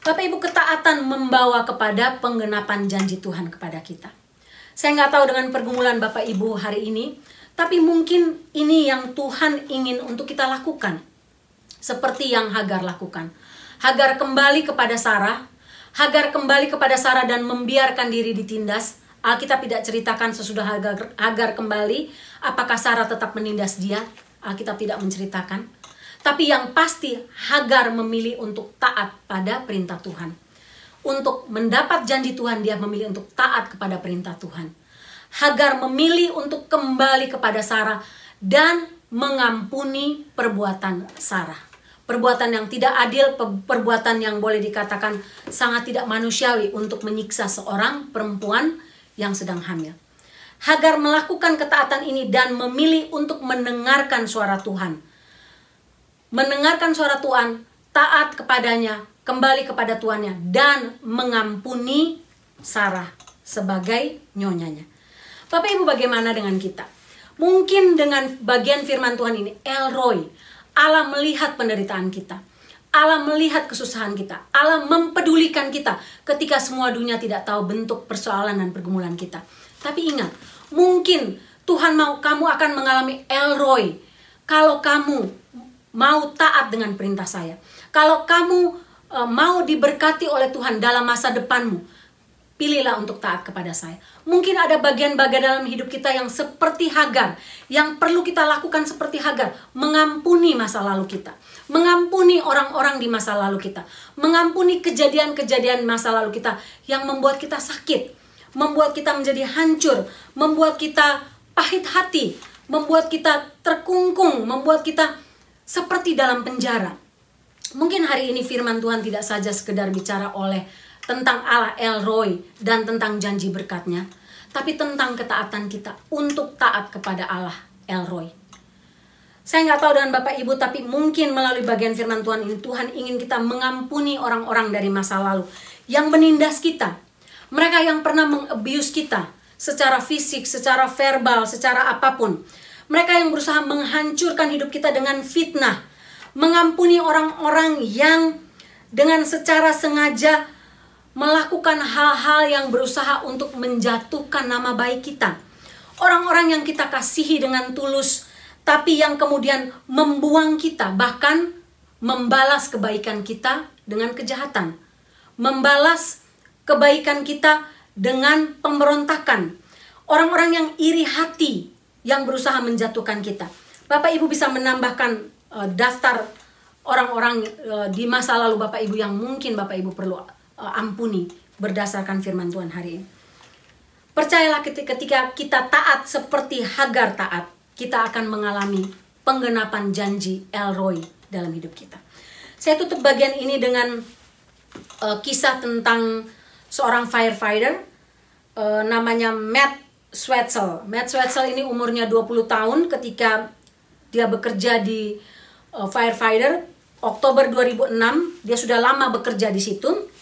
Bapak Ibu, ketaatan membawa kepada penggenapan janji Tuhan kepada kita. Saya nggak tahu dengan pergumulan Bapak Ibu hari ini, tapi mungkin ini yang Tuhan ingin untuk kita lakukan. Seperti yang Hagar lakukan. Hagar kembali kepada Sarah. Hagar kembali kepada Sarah dan membiarkan diri ditindas. Alkitab tidak ceritakan sesudah Hagar kembali, apakah Sarah tetap menindas dia. Alkitab tidak menceritakan. Tapi yang pasti Hagar memilih untuk taat pada perintah Tuhan. Untuk mendapat janji Tuhan, dia memilih untuk taat kepada perintah Tuhan. Hagar memilih untuk kembali kepada Sarah dan mengampuni perbuatan Sarah. Perbuatan yang tidak adil, perbuatan yang boleh dikatakan sangat tidak manusiawi untuk menyiksa seorang perempuan yang sedang hamil. Hagar melakukan ketaatan ini dan memilih untuk mendengarkan suara Tuhan. Mendengarkan suara Tuhan, taat kepadanya, kembali kepada tuannya, dan mengampuni Sarah sebagai nyonyanya. Bapak Ibu, bagaimana dengan kita? Mungkin dengan bagian firman Tuhan ini, El Roi, Allah melihat penderitaan kita. Allah melihat kesusahan kita. Allah mempedulikan kita ketika semua dunia tidak tahu bentuk persoalan dan pergumulan kita. Tapi ingat, mungkin Tuhan mau kamu akan mengalami El Roi kalau kamu mau taat dengan perintah saya. Kalau kamu mau diberkati oleh Tuhan dalam masa depanmu, pilihlah untuk taat kepada saya. Mungkin ada bagian-bagian dalam hidup kita yang seperti Hagar, yang perlu kita lakukan seperti Hagar, mengampuni masa lalu kita, mengampuni orang-orang di masa lalu kita, mengampuni kejadian-kejadian masa lalu kita yang membuat kita sakit, membuat kita menjadi hancur, membuat kita pahit hati, membuat kita terkungkung, membuat kita seperti dalam penjara. Mungkin hari ini firman Tuhan tidak saja sekedar bicara tentang Allah El Roi dan tentang janji berkatnya, tapi tentang ketaatan kita untuk taat kepada Allah El Roi. Saya nggak tahu dengan Bapak Ibu, tapi mungkin melalui bagian firman Tuhan ini, Tuhan ingin kita mengampuni orang-orang dari masa lalu yang menindas kita. Mereka yang pernah meng-abuse kita secara fisik, secara verbal, secara apapun. Mereka yang berusaha menghancurkan hidup kita dengan fitnah. Mengampuni orang-orang yang dengan secara sengaja melakukan hal-hal yang berusaha untuk menjatuhkan nama baik kita. Orang-orang yang kita kasihi dengan tulus, tapi yang kemudian membuang kita, bahkan membalas kebaikan kita dengan kejahatan. Membalas kebaikan kita dengan pemberontakan. Orang-orang yang iri hati yang berusaha menjatuhkan kita. Bapak Ibu bisa menambahkan daftar orang-orang di masa lalu Bapak Ibu yang mungkin Bapak Ibu perlu ampuni berdasarkan firman Tuhan hari ini. Percayalah, ketika kita taat seperti Hagar taat, kita akan mengalami penggenapan janji El Roi dalam hidup kita. Saya tutup bagian ini dengan kisah tentang seorang firefighter namanya Matt Swetzel. Matt Swetzel ini umurnya 20 tahun ketika dia bekerja di firefighter. Oktober 2006, dia sudah lama bekerja di situ.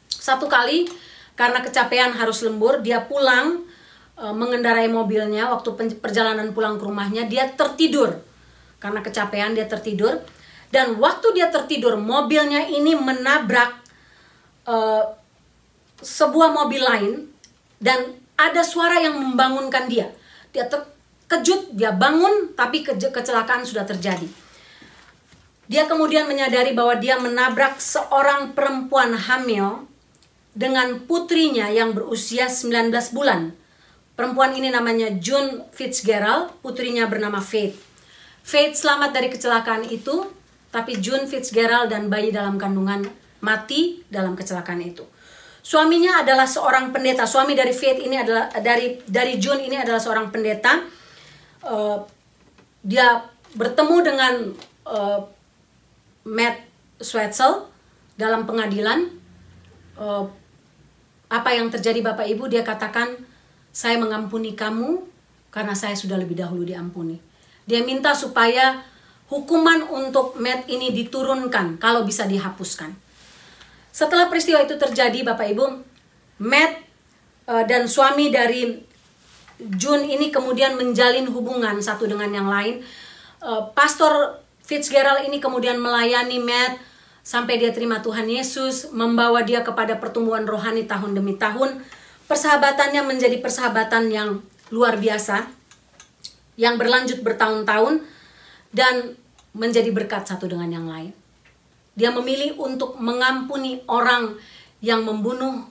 Satu kali karena kecapean harus lembur, dia pulang mengendarai mobilnya. Waktu perjalanan pulang ke rumahnya, dia tertidur. Karena kecapean dia tertidur. Dan waktu dia tertidur, mobilnya ini menabrak sebuah mobil lain. Dan ada suara yang membangunkan dia. Dia terkejut, dia bangun, tapi kecelakaan sudah terjadi. Dia kemudian menyadari bahwa dia menabrak seorang perempuan hamil dengan putrinya yang berusia 19 bulan. Perempuan ini namanya June Fitzgerald, putrinya bernama Faith. Faith selamat dari kecelakaan itu, tapi June Fitzgerald dan bayi dalam kandungan mati dalam kecelakaan itu. Suaminya adalah seorang pendeta. Suami dari Faith ini adalah dari June ini adalah seorang pendeta. Dia bertemu dengan Matt Swetzel dalam pengadilan. Apa yang terjadi Bapak Ibu? Dia katakan, saya mengampuni kamu karena saya sudah lebih dahulu diampuni. Dia minta supaya hukuman untuk Matt ini diturunkan, kalau bisa dihapuskan. Setelah peristiwa itu terjadi Bapak Ibu, Matt dan suami dari June ini kemudian menjalin hubungan satu dengan yang lain. Pastor Fitzgerald ini kemudian melayani Matt sampai dia terima Tuhan Yesus, membawa dia kepada pertumbuhan rohani tahun demi tahun. Persahabatannya menjadi persahabatan yang luar biasa, yang berlanjut bertahun-tahun dan menjadi berkat satu dengan yang lain. Dia memilih untuk mengampuni orang yang membunuh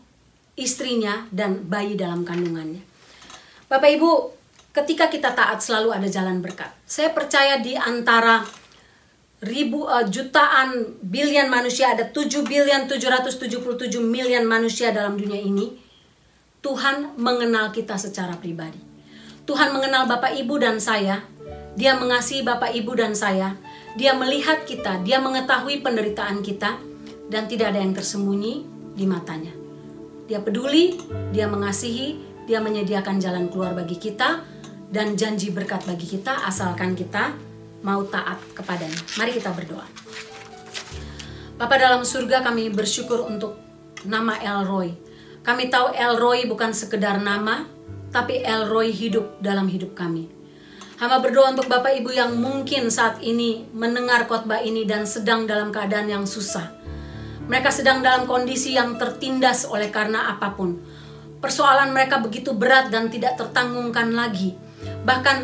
istrinya dan bayi dalam kandungannya. Bapak Ibu, ketika kita taat selalu ada jalan berkat. Saya percaya di antara jutaan bilion manusia, ada 7.777 miliar manusia dalam dunia ini. Tuhan mengenal kita secara pribadi. Tuhan mengenal Bapak Ibu dan saya. Dia mengasihi Bapak Ibu dan saya. Dia melihat kita, dia mengetahui penderitaan kita, dan tidak ada yang tersembunyi di matanya. Dia peduli, dia mengasihi, Dia menyediakan jalan keluar bagi kita dan janji berkat bagi kita asalkan kita mau taat kepadanya. Mari kita berdoa. Bapa dalam surga, kami bersyukur untuk nama El Roy. Kami tahu El Roy bukan sekedar nama, tapi El Roy hidup dalam hidup kami. Hamba berdoa untuk Bapak Ibu yang mungkin saat ini mendengar khotbah ini dan sedang dalam keadaan yang susah. Mereka sedang dalam kondisi yang tertindas oleh karena apapun. Persoalan mereka begitu berat dan tidak tertanggungkan lagi. Bahkan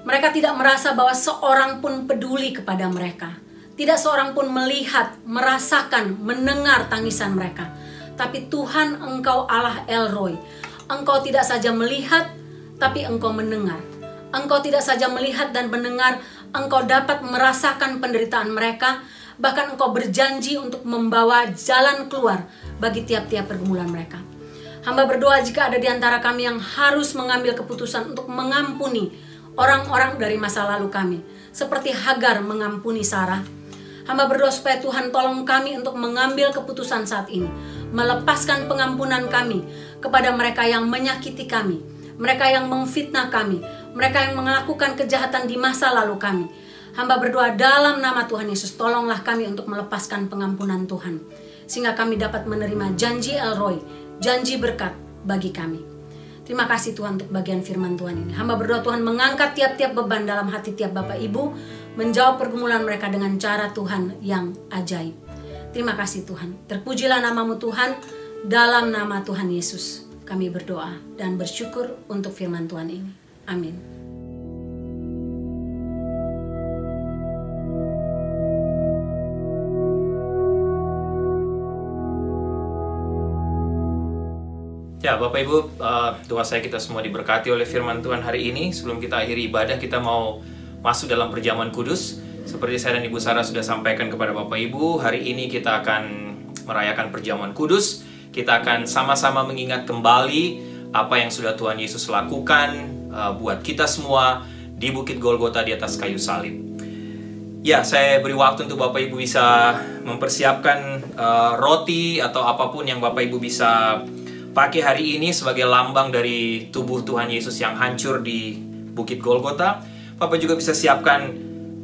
mereka tidak merasa bahwa seorang pun peduli kepada mereka. Tidak seorang pun melihat, merasakan, mendengar tangisan mereka. Tapi Tuhan, Engkau Allah El Roy. Engkau tidak saja melihat, tapi Engkau mendengar. Engkau tidak saja melihat dan mendengar, Engkau dapat merasakan penderitaan mereka. Bahkan Engkau berjanji untuk membawa jalan keluar bagi tiap-tiap pergumulan mereka. Hamba berdoa jika ada di antara kami yang harus mengambil keputusan untuk mengampuni orang-orang dari masa lalu kami. Seperti Hagar mengampuni Sarah. Hamba berdoa supaya Tuhan tolong kami untuk mengambil keputusan saat ini. Melepaskan pengampunan kami kepada mereka yang menyakiti kami. Mereka yang memfitnah kami. Mereka yang melakukan kejahatan di masa lalu kami. Hamba berdoa dalam nama Tuhan Yesus, tolonglah kami untuk melepaskan pengampunan Tuhan. Sehingga kami dapat menerima janji El Roy, janji berkat bagi kami. Terima kasih Tuhan untuk bagian firman Tuhan ini. Hamba berdoa Tuhan mengangkat tiap-tiap beban dalam hati tiap Bapak Ibu, menjawab pergumulan mereka dengan cara Tuhan yang ajaib. Terima kasih Tuhan. Terpujilah namamu Tuhan, dalam nama Tuhan Yesus kami berdoa dan bersyukur untuk firman Tuhan ini. Amin. Ya, Bapak Ibu, doa saya kita semua diberkati oleh firman Tuhan hari ini. Sebelum kita akhiri ibadah, kita mau masuk dalam perjamuan kudus. Seperti saya dan Ibu Sarah sudah sampaikan kepada Bapak Ibu, hari ini kita akan merayakan perjamuan kudus. Kita akan sama-sama mengingat kembali apa yang sudah Tuhan Yesus lakukan buat kita semua di Bukit Golgota di atas kayu salib. Ya, saya beri waktu untuk Bapak Ibu bisa mempersiapkan roti atau apapun yang Bapak Ibu bisa pakai hari ini sebagai lambang dari tubuh Tuhan Yesus yang hancur di Bukit Golgota. Bapak juga bisa siapkan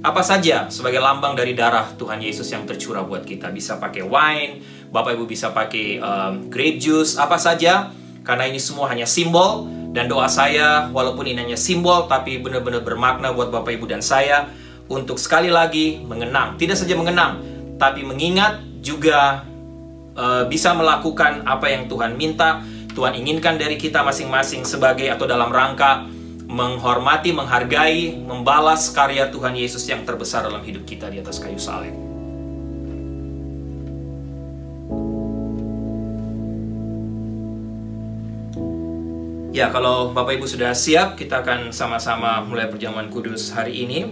apa saja sebagai lambang dari darah Tuhan Yesus yang tercurah buat kita. Bisa pakai wine, Bapak Ibu bisa pakai grape juice, apa saja. Karena ini semua hanya simbol. Dan doa saya, walaupun ini hanya simbol, tapi benar-benar bermakna buat Bapak Ibu dan saya untuk sekali lagi mengenang. Tidak saja mengenang, tapi mengingat juga bisa melakukan apa yang Tuhan minta, Tuhan inginkan dari kita masing-masing sebagai atau dalam rangka menghormati, menghargai, membalas karya Tuhan Yesus yang terbesar dalam hidup kita di atas kayu salib. Ya, kalau Bapak Ibu sudah siap, kita akan sama-sama mulai perjamuan kudus hari ini.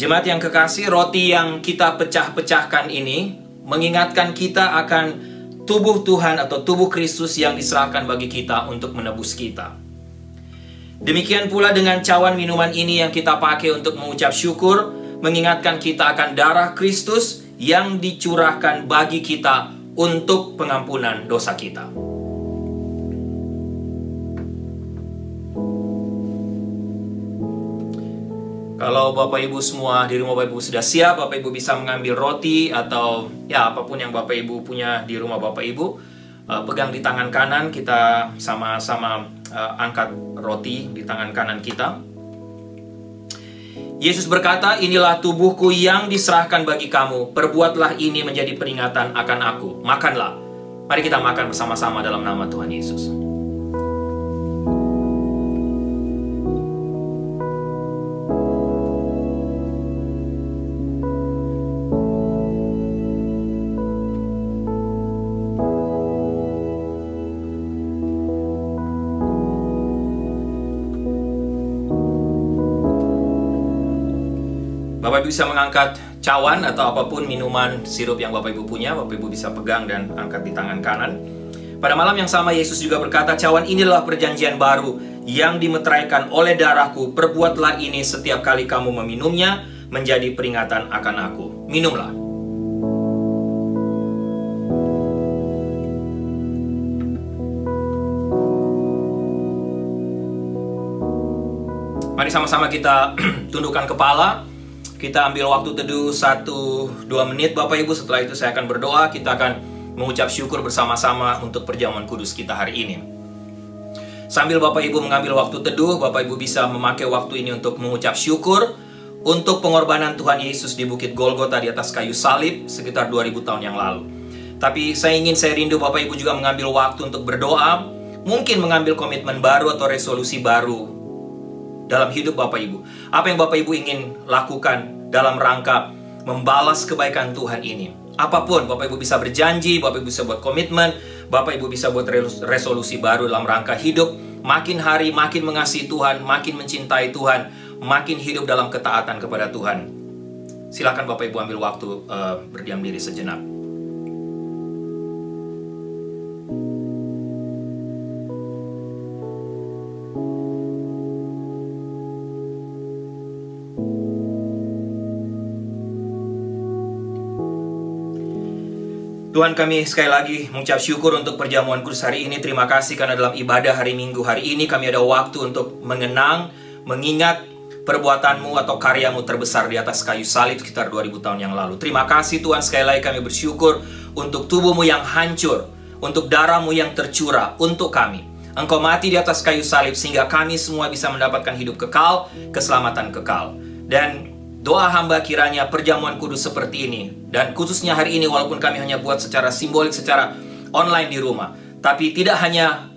Jemaat yang kekasih, roti yang kita pecah-pecahkan ini mengingatkan kita akan tubuh Tuhan atau tubuh Kristus yang diserahkan bagi kita untuk menebus kita. Demikian pula dengan cawan minuman ini yang kita pakai untuk mengucap syukur, mengingatkan kita akan darah Kristus yang dicurahkan bagi kita untuk pengampunan dosa kita. Kalau Bapak Ibu semua di rumah Bapak Ibu sudah siap, Bapak Ibu bisa mengambil roti atau ya apapun yang Bapak Ibu punya di rumah Bapak Ibu. Pegang di tangan kanan, kita sama-sama angkat roti di tangan kanan kita. Yesus berkata, inilah tubuhku yang diserahkan bagi kamu. Perbuatlah ini menjadi peringatan akan aku. Makanlah. Mari kita makan bersama-sama dalam nama Tuhan Yesus. Bapak Ibu bisa mengangkat cawan atau apapun minuman sirup yang Bapak Ibu punya. Bapak Ibu bisa pegang dan angkat di tangan kanan. Pada malam yang sama Yesus juga berkata, cawan inilah perjanjian baru yang dimeteraikan oleh darahku. Perbuatlah ini setiap kali kamu meminumnya menjadi peringatan akan aku. Minumlah. Mari sama-sama kita tundukkan kepala. Kita ambil waktu teduh 1-2 menit Bapak Ibu. Setelah itu saya akan berdoa. Kita akan mengucap syukur bersama-sama untuk perjamuan kudus kita hari ini. Sambil Bapak Ibu mengambil waktu teduh, Bapak Ibu bisa memakai waktu ini untuk mengucap syukur untuk pengorbanan Tuhan Yesus di Bukit Golgota di atas kayu salib sekitar 2000 tahun yang lalu. Tapi saya rindu Bapak Ibu juga mengambil waktu untuk berdoa, mungkin mengambil komitmen baru atau resolusi baru dalam hidup Bapak Ibu. Apa yang Bapak Ibu ingin lakukan dalam rangka membalas kebaikan Tuhan ini. Apapun, Bapak Ibu bisa berjanji, Bapak Ibu bisa buat komitmen, Bapak Ibu bisa buat resolusi baru dalam rangka hidup. Makin hari makin mengasihi Tuhan, makin mencintai Tuhan, makin hidup dalam ketaatan kepada Tuhan. Silakan Bapak Ibu ambil waktu berdiam diri sejenak. Tuhan, kami sekali lagi mengucap syukur untuk perjamuan kudus hari ini. Terima kasih karena dalam ibadah hari Minggu hari ini kami ada waktu untuk mengenang, mengingat perbuatanmu atau karyamu terbesar di atas kayu salib sekitar 2000 tahun yang lalu. Terima kasih Tuhan, sekali lagi kami bersyukur untuk tubuhmu yang hancur, untuk darahmu yang tercurah untuk kami. Engkau mati di atas kayu salib sehingga kami semua bisa mendapatkan hidup kekal, keselamatan kekal. Dan doa hamba kiranya perjamuan kudus seperti ini, dan khususnya hari ini walaupun kami hanya buat secara simbolik, secara online di rumah, tapi tidak hanya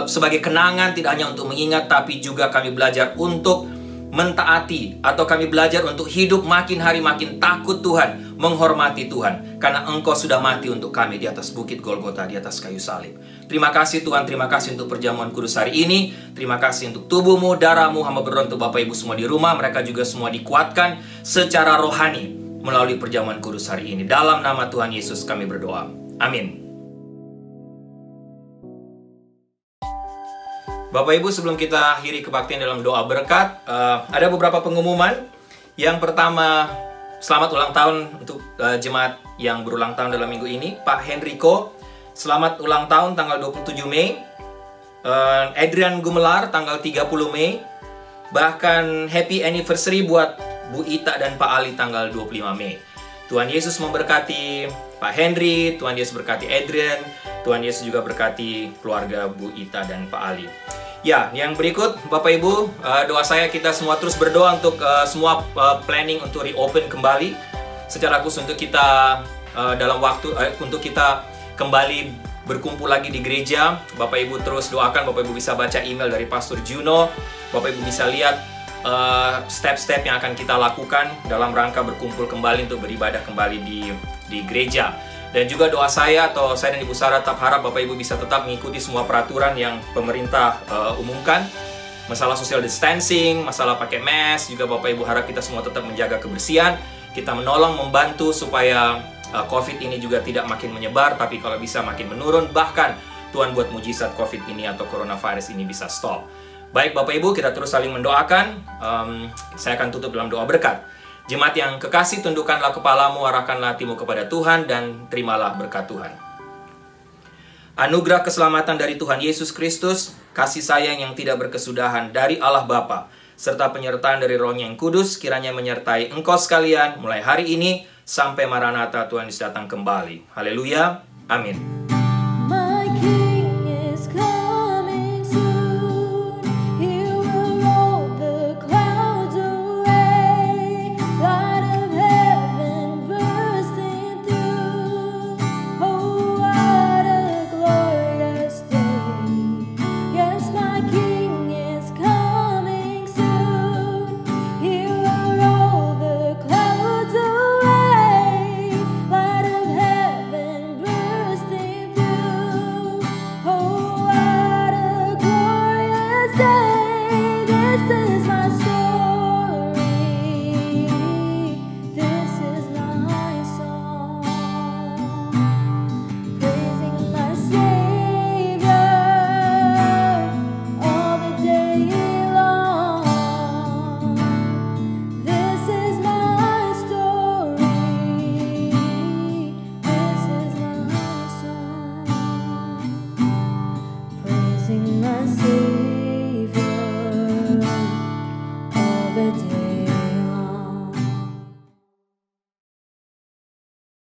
sebagai kenangan, tidak hanya untuk mengingat, tapi juga kami belajar untuk mentaati, atau kami belajar untuk hidup makin hari makin takut Tuhan, menghormati Tuhan, karena Engkau sudah mati untuk kami di atas Bukit Golgota, di atas kayu salib. Terima kasih Tuhan, terima kasih untuk perjamuan kudus hari ini. Terima kasih untuk tubuhmu, darahmu. Hamba berdoa untuk Bapak Ibu semua di rumah, mereka juga semua dikuatkan secara rohani melalui perjamuan kudus hari ini. Dalam nama Tuhan Yesus kami berdoa. Amin. Bapak Ibu, sebelum kita akhiri kebaktian dalam doa berkat, ada beberapa pengumuman. Yang pertama, selamat ulang tahun untuk jemaat yang berulang tahun dalam minggu ini. Pak Henrico, selamat ulang tahun tanggal 27 Mei. Adrian Gumelar tanggal 30 Mei. Bahkan happy anniversary buat Bu Ita dan Pak Ali tanggal 25 Mei. Tuhan Yesus memberkati Pak Henry, Tuhan Yesus berkati Adrian, Tuhan Yesus juga berkati keluarga Bu Ita dan Pak Ali. Ya, yang berikut Bapak Ibu, doa saya kita semua terus berdoa untuk semua planning untuk reopen kembali. Secara khusus untuk kita dalam waktu untuk kita kembali berkumpul lagi di gereja. Bapak Ibu terus doakan, Bapak Ibu bisa baca email dari Pastor Juno. Bapak Ibu bisa lihat step-step yang akan kita lakukan dalam rangka berkumpul kembali untuk beribadah kembali di gereja. Dan juga doa saya atau saya dan Ibu Sarah tetap harap Bapak Ibu bisa tetap mengikuti semua peraturan yang pemerintah umumkan. Masalah social distancing, masalah pakai mask, juga Bapak Ibu harap kita semua tetap menjaga kebersihan. Kita menolong, membantu supaya COVID ini juga tidak makin menyebar, tapi kalau bisa makin menurun. Bahkan Tuhan buat mujizat COVID ini atau coronavirus ini bisa stop. Baik Bapak Ibu, kita terus saling mendoakan. Saya akan tutup dalam doa berkat. Jemaat yang kekasih, tundukkanlah kepalamu, arahkanlah hatimu kepada Tuhan, dan terimalah berkat Tuhan. Anugerah keselamatan dari Tuhan Yesus Kristus, kasih sayang yang tidak berkesudahan dari Allah Bapa, serta penyertaan dari Roh yang Kudus, kiranya menyertai engkau sekalian mulai hari ini sampai Maranatha Tuhan Yesus datang kembali. Haleluya. Amin.